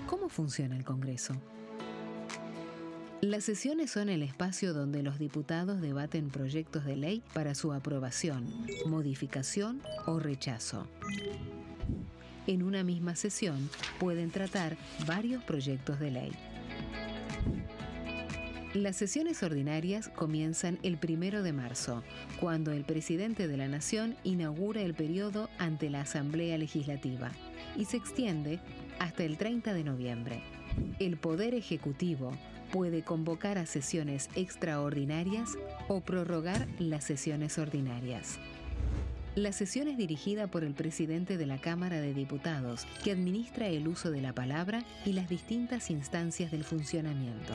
¿Cómo funciona el Congreso? Las sesiones son el espacio donde los diputados debaten proyectos de ley para su aprobación, modificación o rechazo. En una misma sesión pueden tratar varios proyectos de ley. Las sesiones ordinarias comienzan el 1 de marzo, cuando el presidente de la Nación inaugura el periodo ante la Asamblea Legislativa y se extiende hasta el 30 de noviembre. El Poder Ejecutivo puede convocar a sesiones extraordinarias o prorrogar las sesiones ordinarias. La sesión es dirigida por el presidente de la Cámara de Diputados, que administra el uso de la palabra y las distintas instancias del funcionamiento.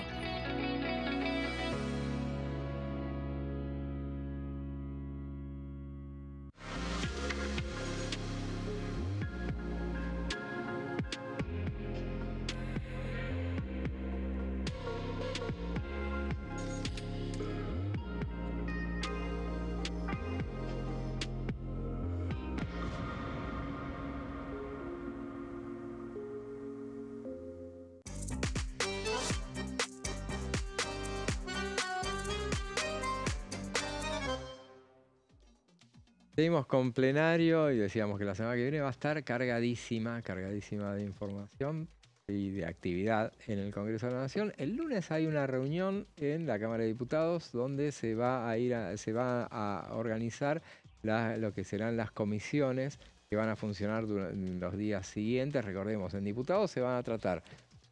Seguimos con plenario y decíamos que la semana que viene va a estar cargadísima de información y de actividad en el Congreso de la Nación. El lunes hay una reunión en la Cámara de Diputados donde se va a organizar lo que serán las comisiones que van a funcionar durante los días siguientes. Recordemos, en diputados se van a tratar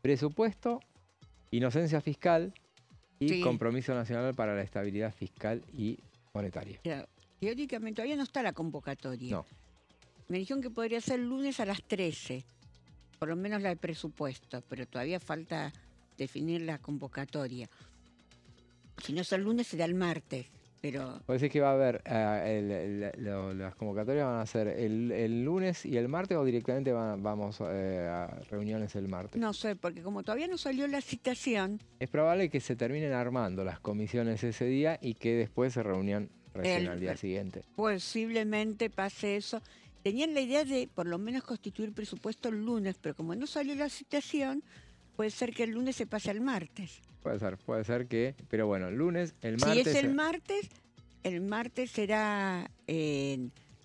presupuesto, inocencia fiscal y Sí. compromiso nacional para la estabilidad fiscal y monetaria. O sea, teóricamente todavía no está la convocatoria. No. Me dijeron que podría ser el lunes a las 13, por lo menos la de presupuesto, pero todavía falta definir la convocatoria. Si no es el lunes, será el martes, pero Puede decir que va a haber, las convocatorias van a ser el lunes y el martes o directamente vamos a reuniones el martes. no sé, porque como todavía no salió la citación, Es probable que se terminen armando las comisiones ese día y que después se reunían recién al día siguiente. posiblemente pase eso. Tenían la idea de por lo menos constituir presupuesto el lunes, pero como no salió la citación, puede ser que el lunes se pase al martes. Puede ser que, pero bueno, el lunes, el Si martes. es el martes será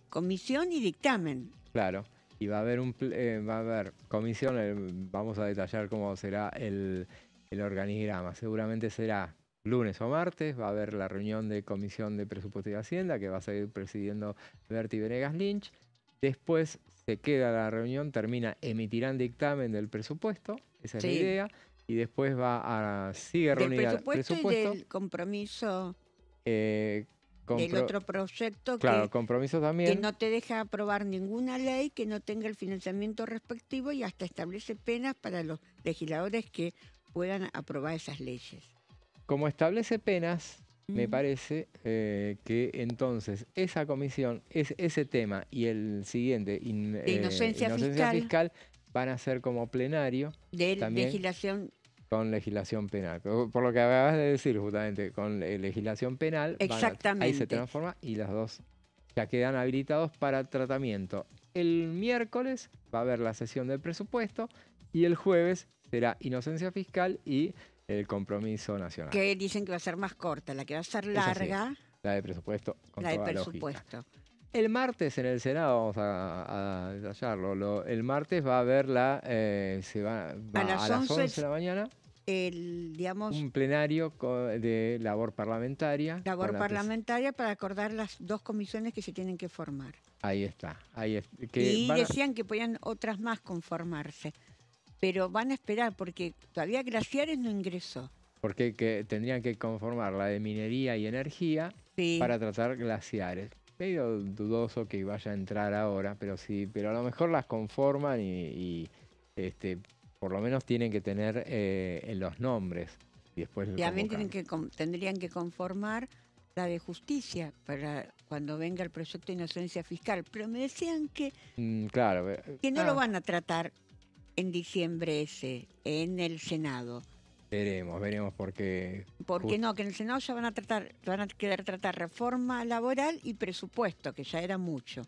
comisión y dictamen. Claro, y va a haber va a haber comisión, vamos a detallar cómo será el organigrama. Seguramente será lunes o martes, va a haber la reunión de Comisión de Presupuesto y Hacienda, que va a seguir presidiendo Berti Venegas Lynch. Después se queda la reunión, emitirán dictamen del presupuesto, esa es la Sí. idea, y después sigue Del reunida el presupuesto y presupuesto. del compromiso del compro- otro proyecto Claro, compromiso que también. no te deja aprobar ninguna ley que no tenga el financiamiento respectivo y hasta establece penas para los legisladores que puedan aprobar esas leyes. Como establece penas, me Mm. parece que entonces esa comisión, ese tema y el siguiente, inocencia fiscal, van a ser como plenario De también legislación, con legislación penal. Por lo que acabas de decir justamente, con legislación penal, ahí se exactamente. transforma y los dos ya quedan habilitados para tratamiento. El miércoles va a haber la sesión del presupuesto y el jueves será inocencia fiscal y el compromiso nacional. Que dicen que va a ser más corta, la que va a ser Es así, larga, la de presupuesto con la de toda lógica. presupuesto. El martes en el Senado, vamos a detallarlo, el martes va a haber A las 11 de la mañana Digamos, un plenario de labor parlamentaria. labor con la parlamentaria para acordar las dos comisiones que se tienen que formar. Ahí está. Y decían que podían otras más conformarse, pero van a esperar porque todavía Glaciares no ingresó. Porque tendrían que conformar la de minería y energía Sí. para tratar glaciares. Medio dudoso que vaya a entrar ahora, pero sí, pero a lo mejor las conforman y por lo menos tienen que tener en los nombres. Y después Y también convocar. tendrían que conformar la de justicia para cuando venga el proyecto de inocencia fiscal. Pero me decían que Claro. no lo van a tratar en diciembre ese, en el Senado. Veremos, porque Porque no, que en el Senado ya van a querer tratar reforma laboral y presupuesto, que ya era mucho.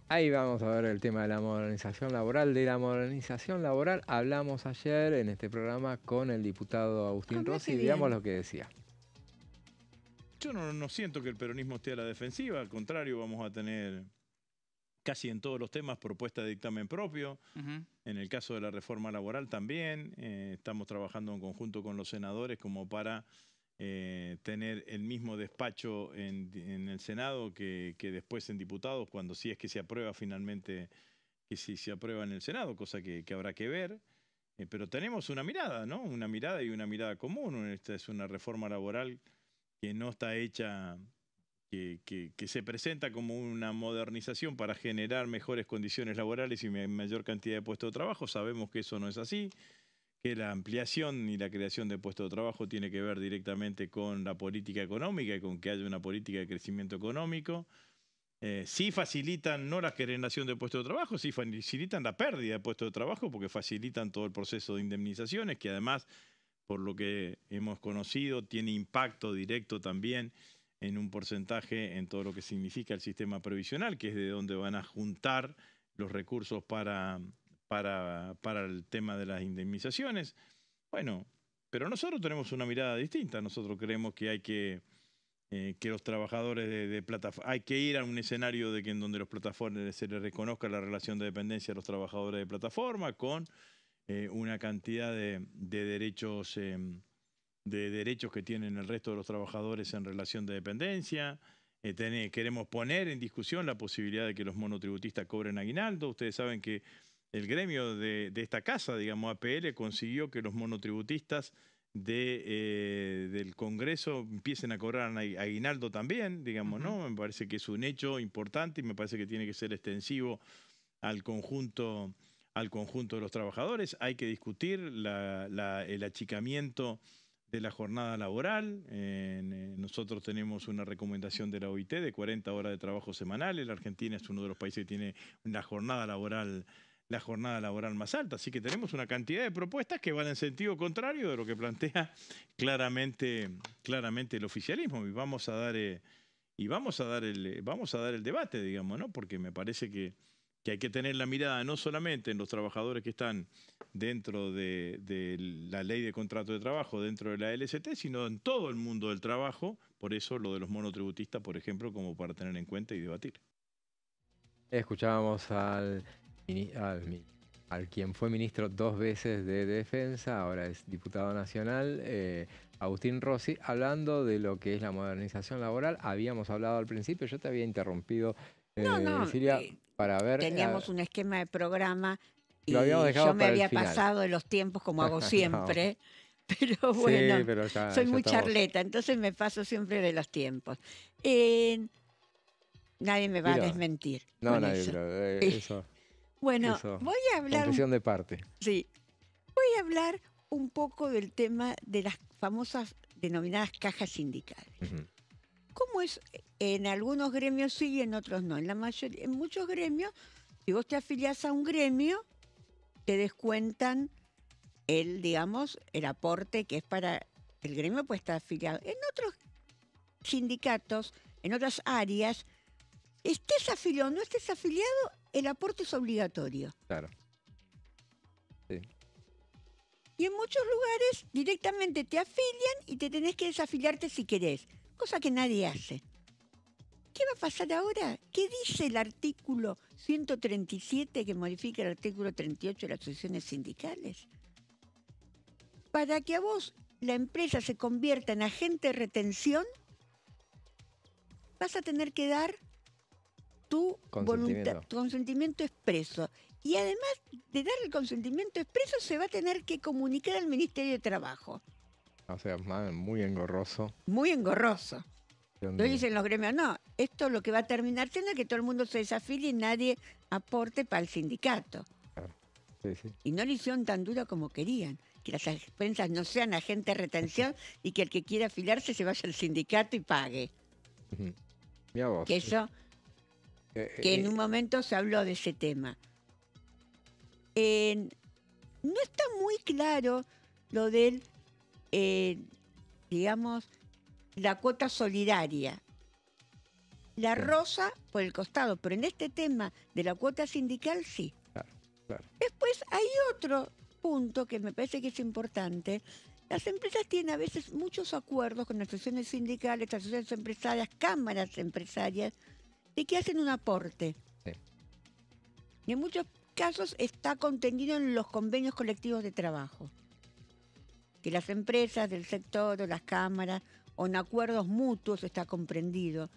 ahí vamos a ver el tema de la modernización laboral. De la modernización laboral hablamos ayer en este programa con el diputado Agustín mira Rossi qué y veamos bien. lo que decía. Yo no siento que el peronismo esté a la defensiva, al contrario, vamos a tener casi en todos los temas propuesta de dictamen propio. Ujú. En el caso de la reforma laboral también, estamos trabajando en conjunto con los senadores como para tener el mismo despacho en el Senado que después en diputados, cuando sí es que se aprueba finalmente, que sí se aprueba en el Senado, cosa que habrá que ver. Pero tenemos una mirada, ¿no? Una mirada y una mirada común. Esta es una reforma laboral que no está hecha, que se presenta como una modernización para generar mejores condiciones laborales y mayor cantidad de puestos de trabajo. Sabemos que eso no es así, que la ampliación y la creación de puestos de trabajo tiene que ver directamente con la política económica y con que haya una política de crecimiento económico. Sí facilitan no la generación de puestos de trabajo, sí facilitan la pérdida de puestos de trabajo porque facilitan todo el proceso de indemnizaciones, que además, por lo que hemos conocido, tiene impacto directo también en un porcentaje en todo lo que significa el sistema previsional, que es de donde van a juntar los recursos para el tema de las indemnizaciones. Bueno, pero nosotros tenemos una mirada distinta. Nosotros creemos que hay que que los trabajadores de plataforma, hay que ir a un escenario de que en donde los plataformas se les reconozca la relación de dependencia a los trabajadores de plataforma con una cantidad de derechos que tienen el resto de los trabajadores en relación de dependencia. Queremos poner en discusión la posibilidad de que los monotributistas cobren aguinaldo. Ustedes saben que el gremio de esta casa, digamos APL, consiguió que los monotributistas del Congreso empiecen a cobrar aguinaldo también, digamos, ¿no? Me parece que es un hecho importante y me parece que tiene que ser extensivo al conjunto de los trabajadores. Hay que discutir el achicamiento de la jornada laboral. Nosotros tenemos una recomendación de la OIT de 40 horas de trabajo semanales. La Argentina es uno de los países que tiene la jornada laboral más alta. Así que tenemos una cantidad de propuestas que van en sentido contrario de lo que plantea claramente el oficialismo. Y vamos a dar el debate, digamos, ¿no? Porque me parece que hay que tener la mirada no solamente en los trabajadores que están dentro de la ley de contrato de trabajo, dentro de la LST, sino en todo el mundo del trabajo. Por eso lo de los monotributistas, por ejemplo, como para tener en cuenta y debatir. Escuchábamos al quien fue ministro 2 veces de Defensa, ahora es diputado nacional, Agustín Rossi, hablando de lo que es la modernización laboral. Habíamos hablado al principio, yo te había interrumpido, Silvia, para ver... Teníamos un esquema de programa y lo habíamos dejado yo me para el había final. pasado de los tiempos como hago siempre. No. Pero bueno, sí, pero soy muy estamos... charleta, entonces me paso siempre de los tiempos. Nadie me va a desmentir. No, nadie, eso. pero eso... Bueno, eso, voy a hablar... confesión de parte. Sí. Voy a hablar un poco del tema de las famosas denominadas cajas sindicales. ¿Cómo es? En algunos gremios sí y en otros no. En muchos gremios, si vos te afiliás a un gremio, te descuentan el aporte que es para el gremio, pues está afiliado. En otros sindicatos, en otras áreas, estés afiliado o no estés afiliado, el aporte es obligatorio. Claro. Sí. Y en muchos lugares directamente te afilian y te tenés que desafiliarte si querés, cosa que nadie hace. ¿Qué va a pasar ahora? ¿Qué dice el artículo 137 que modifica el artículo 38 de las asociaciones sindicales? Para que a vos la empresa se convierta en agente de retención, vas a tener que dar tu consentimiento expreso. Y además de dar el consentimiento expreso, se va a tener que comunicar al Ministerio de Trabajo. O sea, muy engorroso. Muy engorroso. Lo dicen los gremios, no, esto lo que va a terminar siendo es que todo el mundo se desafilie y nadie aporte para el sindicato. Claro. Sí, sí. Y no lo hicieron tan duro como querían, que las empresas no sean agentes de retención y que el que quiera afiliarse se vaya al sindicato y pague. Mirá vos. Que eso, que en un momento se habló de ese tema. No está muy claro lo del, la cuota solidaria. La rosa por el costado, pero en este tema de la cuota sindical sí. Claro. Después hay otro punto que me parece que es importante. Las empresas tienen a veces muchos acuerdos con asociaciones sindicales, asociaciones empresarias, cámaras empresarias, de que hacen un aporte. Sí. Y en muchos casos está contenido en los convenios colectivos de trabajo. Que las empresas del sector o las cámaras o en acuerdos mutuos está comprendido.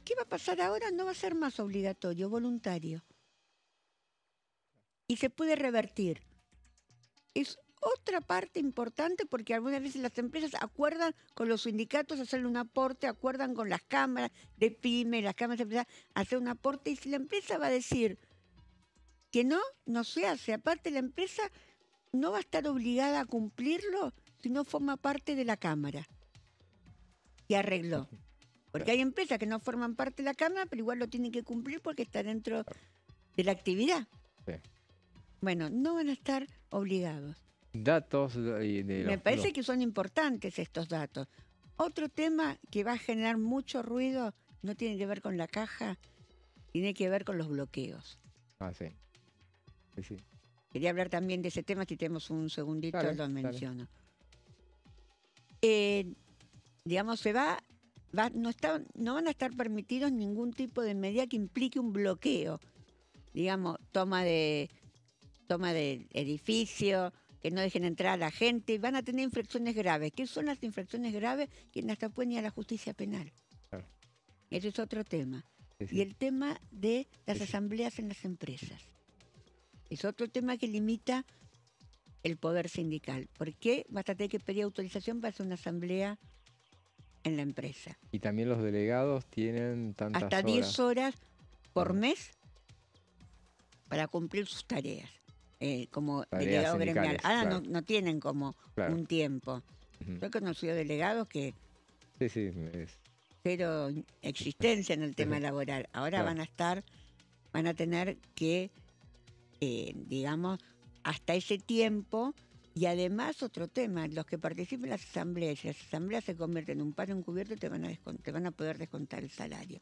¿Qué va a pasar ahora? No va a ser más obligatorio, voluntario. Y se puede revertir. Es otra parte importante porque algunas veces las empresas acuerdan con los sindicatos hacerle un aporte, acuerdan con las cámaras de pyme, las cámaras de empresas, hacer un aporte. Y si la empresa va a decir que no se hace. Aparte, la empresa no va a estar obligada a cumplirlo si no forma parte de la Cámara. Y arregló. Porque hay empresas que no forman parte de la Cámara, pero igual lo tienen que cumplir porque está dentro de la actividad. Sí. Bueno, no van a estar obligados. Datos Me parece que son importantes estos datos. Otro tema que va a generar mucho ruido no tiene que ver con la caja, tiene que ver con los bloqueos. Ah, sí. Sí. Quería hablar también de ese tema, si tenemos un segundito, lo menciono. Se va no van a estar permitidos ningún tipo de medida que implique un bloqueo, digamos, toma de edificio, que no dejen entrar a la gente, van a tener infracciones graves. ¿Qué son las infracciones graves? Que hasta pueden ir a la justicia penal. Claro. Ese es otro tema. Sí, sí. Y el tema de las Sí, sí. asambleas en las empresas. Es otro tema que limita el poder sindical. ¿Por qué vas a tener que pedir autorización para hacer una asamblea en la empresa? Y también los delegados tienen tantas Hasta horas. 10 horas por Claro. mes para cumplir sus tareas, como Tareas delegado gremial. sindicales, Ahora claro. no tienen como Claro. un tiempo. Ujú. Yo he conocido delegados que Sí, sí. cero existencia en el tema laboral. Ahora Claro. van a tener que, digamos, hasta ese tiempo. Y además otro tema, los que participen en las asambleas, si las asambleas se convierten en un paro encubierto, te van a poder descontar el salario.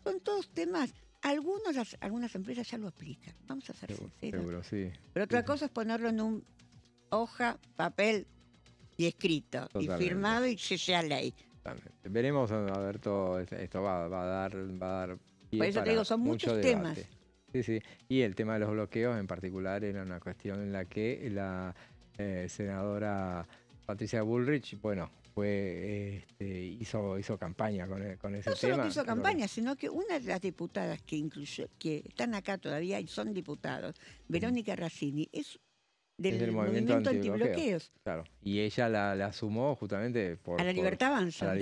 Son todos temas, algunas empresas ya lo aplican, vamos a ser sinceros. Seguro, sí. Pero otra Sí, sí. cosa es ponerlo en un hoja, papel y escrito, Totalmente. y firmado y que sea ley. Totalmente. Veremos a ver todo esto va a dar pie Por eso te para digo, son mucho muchos debate. temas. Sí, sí. Y el tema de los bloqueos en particular era una cuestión en la que la senadora Patricia Bullrich, bueno, hizo campaña con ese No solo tema. que hizo campaña, sino que una de las diputadas que están acá todavía y son diputados, Verónica Racini, es del movimiento antibloqueos. Claro. Y ella la sumó justamente A la Libertad Avanza.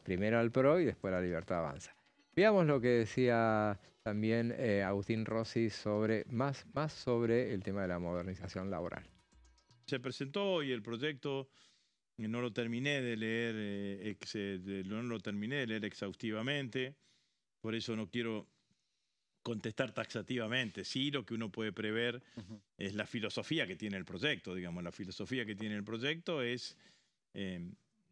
Primero al PRO y después a la Libertad Avanza. Veamos lo que decía también Agustín Rossi más sobre el tema de la modernización laboral. Se presentó hoy el proyecto, no lo terminé de leer, no lo terminé de leer exhaustivamente, por eso no quiero contestar taxativamente. Sí, lo que uno puede prever es la filosofía que tiene el proyecto, digamos. La filosofía que tiene el proyecto es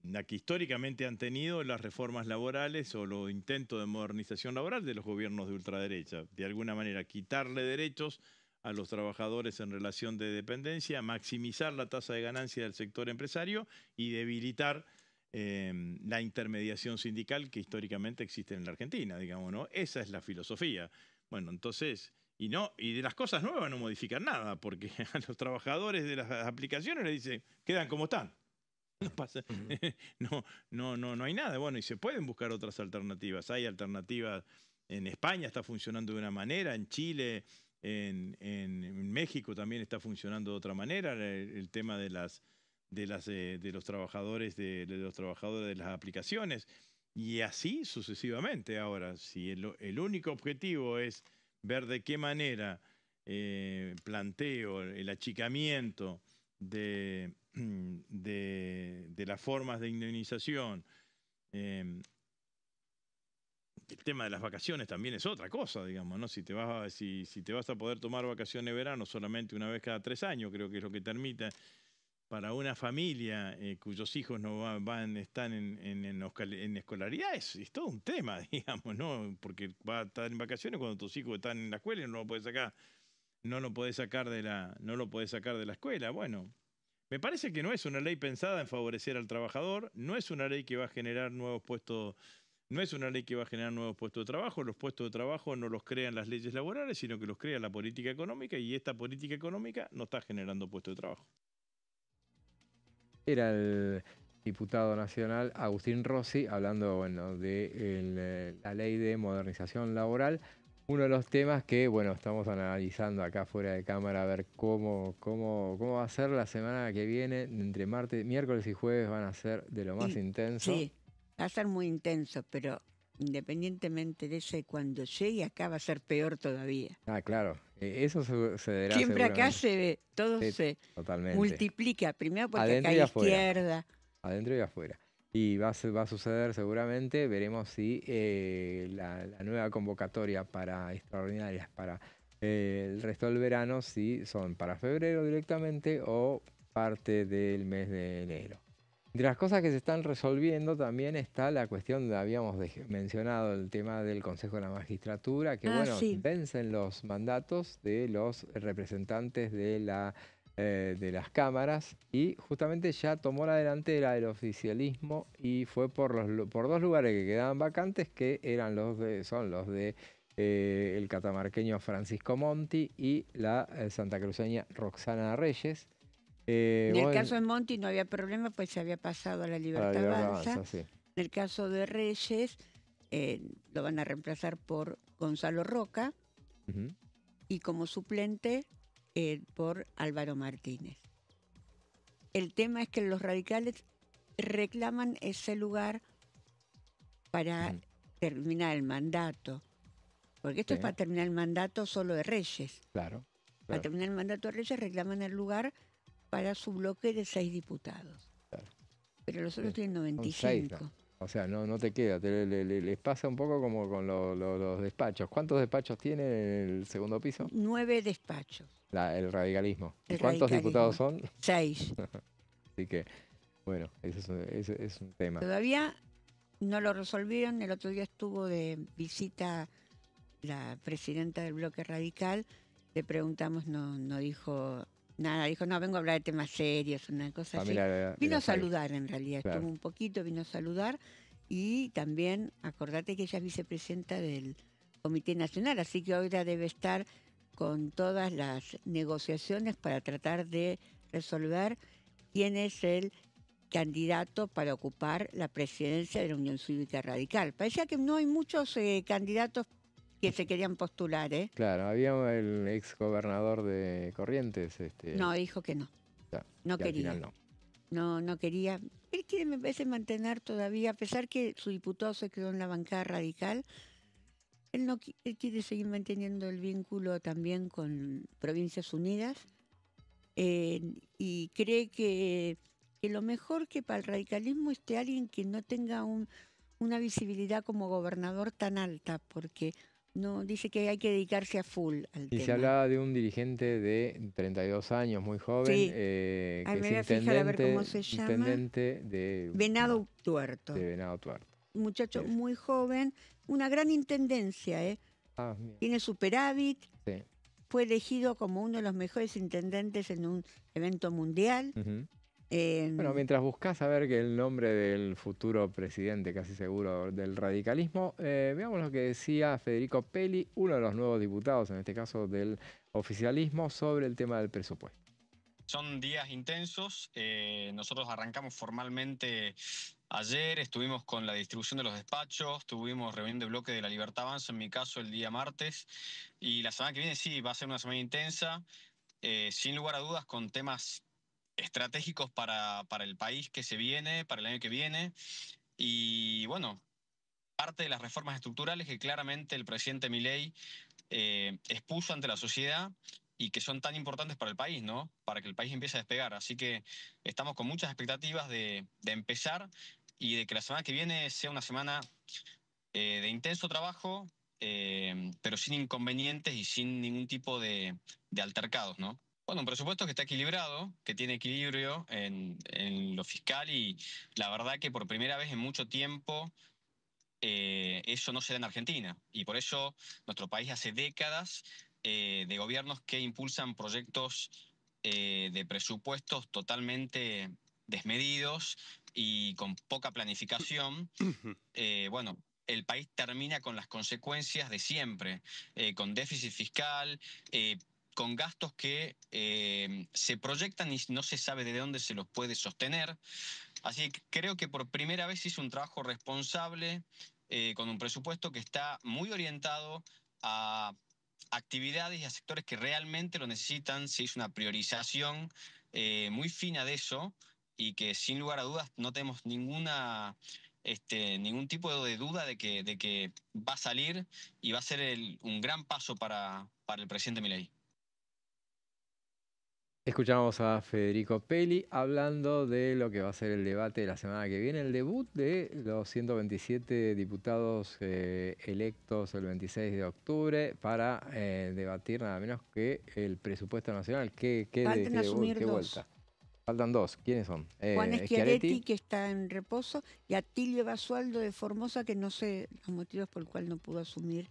la que históricamente han tenido las reformas laborales o los intentos de modernización laboral de los gobiernos de ultraderecha. De alguna manera, quitarle derechos a los trabajadores en relación de dependencia, maximizar la tasa de ganancia del sector empresario y debilitar la intermediación sindical que históricamente existe en la Argentina, digamos, ¿no? Esa es la filosofía. Bueno, entonces, y de las cosas nuevas no modifican nada, porque a los trabajadores de las aplicaciones les dicen, quedan como están. No pasa, no hay nada. Bueno, y se pueden buscar otras alternativas. Hay alternativas. En España está funcionando de una manera, en Chile, en México también está funcionando de otra manera. El tema de los trabajadores de las aplicaciones. Y así sucesivamente. Ahora, si el único objetivo es ver de qué manera planteo el achicamiento de las formas de indemnización, el tema de las vacaciones también es otra cosa, digamos, ¿no? Si te vas a poder tomar vacaciones de verano solamente una vez cada 3 años, creo que es lo que permite para una familia cuyos hijos no están en escolaridad, es todo un tema, digamos, ¿no? Porque va a estar en vacaciones cuando tus hijos están en la escuela y no lo puedes sacar de la escuela. Bueno, me parece que no es una ley pensada en favorecer al trabajador, no es una ley que va a generar nuevos puestos. No es una ley que va a generar nuevos puestos de trabajo. Los puestos de trabajo no los crean las leyes laborales, sino que los crea la política económica, y esta política económica no está generando puestos de trabajo. Era el diputado nacional Agustín Rossi hablando de la ley de modernización laboral. Uno de los temas que estamos analizando acá fuera de cámara, a ver cómo va a ser la semana que viene. Entre miércoles y jueves van a ser de lo más intenso. Sí, va a ser muy intenso, pero independientemente de eso, cuando llegue acá va a ser peor todavía. Ah, claro. Eso se verá siempre acá seguramente. se ve, todo se Totalmente. multiplica. Primero porque Adentro acá y hay afuera. izquierda. Adentro y afuera. Y va a suceder seguramente, veremos si la nueva convocatoria para extraordinarias para el resto del verano, si son para febrero directamente o parte del mes de enero. Entre las cosas que se están resolviendo también está la cuestión, habíamos mencionado el tema del Consejo de la Magistratura, que Sí. vencen los mandatos de los representantes de la de las cámaras y justamente ya tomó la delantera el oficialismo y fue por dos lugares que quedaban vacantes, que eran son los de el catamarqueño Francisco Monti y la santacruceña Roxana Reyes. En el caso de Monti no había problema, pues se había pasado a la Libertad Avanza. Sí. En el caso de Reyes, lo van a reemplazar por Gonzalo Roca y como suplente por Álvaro Martínez. El tema es que los radicales reclaman ese lugar para terminar el mandato, porque esto es para terminar el mandato solo de Reyes. Claro. Para terminar el mandato de Reyes reclaman el lugar para su bloque de 6 diputados. Claro. Pero los otros tienen 95. 6, ¿no? O sea, no te queda, les pasa un poco como con los despachos. ¿Cuántos despachos tiene en el segundo piso? 9 despachos. El radicalismo. El ¿Cuántos radicalismo. diputados son? 6. Así que, bueno, eso es un tema. Todavía no lo resolvieron. El otro día estuvo de visita la presidenta del bloque radical. Le preguntamos, no dijo nada. Dijo, no, vengo a hablar de temas serios, una cosa así. Vino a saludar, en realidad. Claro. Estuvo un poquito, vino a saludar. Y también, acordate que ella es vicepresidenta del Comité Nacional, así que ahora debe estar con todas las negociaciones para tratar de resolver quién es el candidato para ocupar la presidencia de la Unión Cívica Radical. Parecía que no hay muchos candidatos que se querían postular, ¿eh? Claro, había el ex gobernador de Corrientes. No, dijo que no. No quería. Al final no quería. Él quiere, me parece, mantener todavía, a pesar que su diputado se quedó en la bancada radical, él quiere seguir manteniendo el vínculo también con Provincias Unidas y cree que lo mejor que para el radicalismo esté alguien que no tenga una visibilidad como gobernador tan alta, porque no dice que hay que dedicarse a full al tema. Y se hablaba de un dirigente de 32 años, muy joven, sí. Que me es voy a fijar a ver cómo se llama. intendente de Venado Tuerto. De Venado Tuerto. Un muchacho muy joven, una gran intendencia, ¿eh? Tiene superávit, fue elegido como uno de los mejores intendentes en un evento mundial. Bueno, mientras buscas saber que el nombre del futuro presidente, casi seguro, del radicalismo, veamos lo que decía Federico Peli, uno de los nuevos diputados, en este caso del oficialismo, sobre el tema del presupuesto. Son días intensos. Nosotros arrancamos formalmente ayer, estuvimos con la distribución de los despachos, tuvimos reunión de bloque de la Libertad Avanza, en mi caso, el día martes, y la semana que viene sí, va a ser una semana intensa, sin lugar a dudas, con temas estratégicos para el país que se viene, para el año que viene, y bueno, parte de las reformas estructurales que claramente el presidente Milei expuso ante la sociedad y que son tan importantes para el país, ¿no? Para que el país empiece a despegar. Así que estamos con muchas expectativas de empezar y de que la semana que viene sea una semana de intenso trabajo, pero sin inconvenientes y sin ningún tipo de altercados, ¿no? Bueno, un presupuesto que está equilibrado, que tiene equilibrio en lo fiscal y la verdad que por primera vez en mucho tiempo eso no se da en Argentina. Y por eso nuestro país hace décadas de gobiernos que impulsan proyectos de presupuestos totalmente desmedidos y con poca planificación. Bueno, el país termina con las consecuencias de siempre, con déficit fiscal, con gastos que se proyectan y no se sabe de dónde se los puede sostener. Así que creo que por primera vez hizo un trabajo responsable con un presupuesto que está muy orientado a actividades y a sectores que realmente lo necesitan. Se hizo una priorización muy fina de eso y que sin lugar a dudas no tenemos ningún tipo de duda de que va a salir y va a ser un gran paso para el presidente Milei. Escuchamos a Federico Peli hablando de lo que va a ser el debate de la semana que viene, el debut de los 127 diputados electos el 26 de octubre para debatir nada menos que el presupuesto nacional. ¿Qué vuelta? Faltan 2. ¿Quiénes son? Juan Schiaretti, que está en reposo, y Atilio Basualdo de Formosa, que no sé los motivos por los cuales no pudo asumir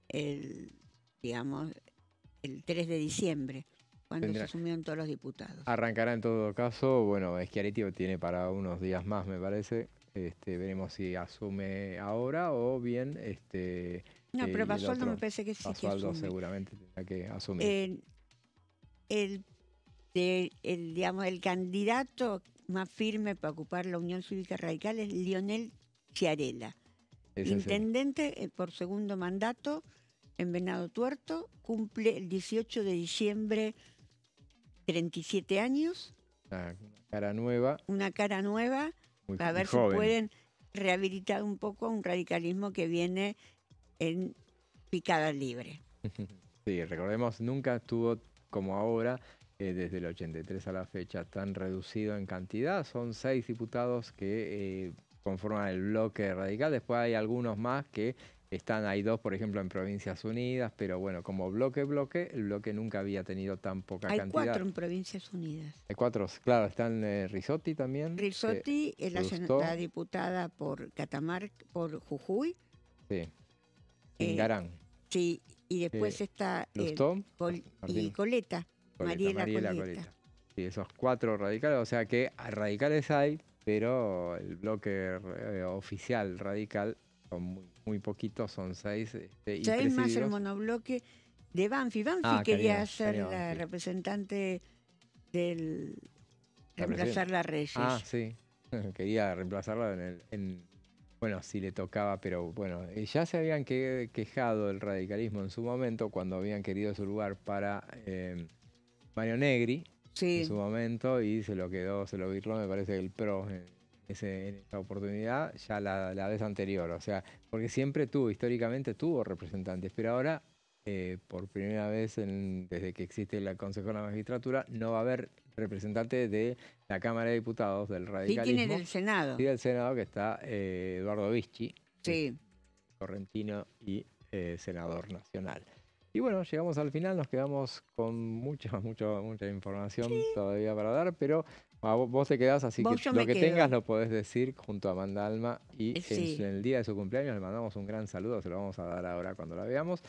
el 3 de diciembre. cuando se asumieron todos los diputados. Arrancará en todo caso, bueno, Schiaretti tiene para unos días más, me parece. Veremos si asume ahora o bien... no, pero Basualdo me parece que sí que asume. Basualdo seguramente tendrá que asumir. Digamos, el candidato más firme para ocupar la Unión Cívica Radical es Lionel Sciarella, intendente por segundo mandato en Venado Tuerto, cumple el 18 de diciembre 37 años. Una cara nueva. Una cara nueva, para ver si pueden rehabilitar un poco a un radicalismo que viene en picada libre. Sí, recordemos, nunca estuvo como ahora, desde el 83 a la fecha, tan reducido en cantidad. Son 6 diputados que conforman el bloque radical. Después hay algunos más que están, hay 2, por ejemplo, en Provincias Unidas, pero bueno, como bloque, el bloque nunca había tenido tan poca cantidad. Hay 4 en Provincias Unidas. Hay 4, claro, están Risotti también. Risotti es la diputada por Catamarca, por Jujuy. Sí. Ingarán. Sí, y después está y Coleta. Mariela Coleta. Sí, esos 4 radicales, o sea que radicales hay, pero el bloque oficial radical son muy poquitos, son 6. Ya es más el monobloque de Banfi. Banfi quería ser la representante del... reemplazarla a Reyes. Ah, sí, quería reemplazarla bueno, si le tocaba, pero bueno, ya se habían quejado del radicalismo en su momento cuando habían querido su lugar para Mario Negri en su momento y se lo virló, me parece, el PRO en esa oportunidad, ya la vez anterior. O sea, porque siempre históricamente tuvo representantes, pero ahora, por primera vez desde que existe el Consejo de la Magistratura, no va a haber representante de la Cámara de Diputados del radicalismo. Sí, tiene del Senado. Sí, del Senado, que está Eduardo Vicchi, sí, correntino y senador nacional. Y bueno, llegamos al final, nos quedamos con mucha información todavía para dar, pero vos te quedás, así que lo que tengas lo podés decir junto a Amanda Alma y en el día de su cumpleaños le mandamos un gran saludo, se lo vamos a dar ahora cuando la veamos.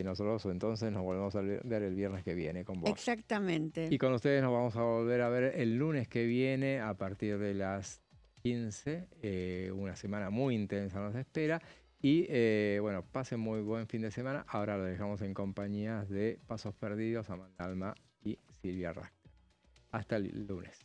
Nosotros entonces nos volvemos a ver el viernes que viene con vos. Exactamente. Y con ustedes nos vamos a volver a ver el lunes que viene a partir de las 15. Una semana muy intensa nos espera. Y bueno, pasen muy buen fin de semana. Ahora lo dejamos en compañía de Pasos Perdidos, Amanda Alma y Silvia Rasca. Hasta el lunes.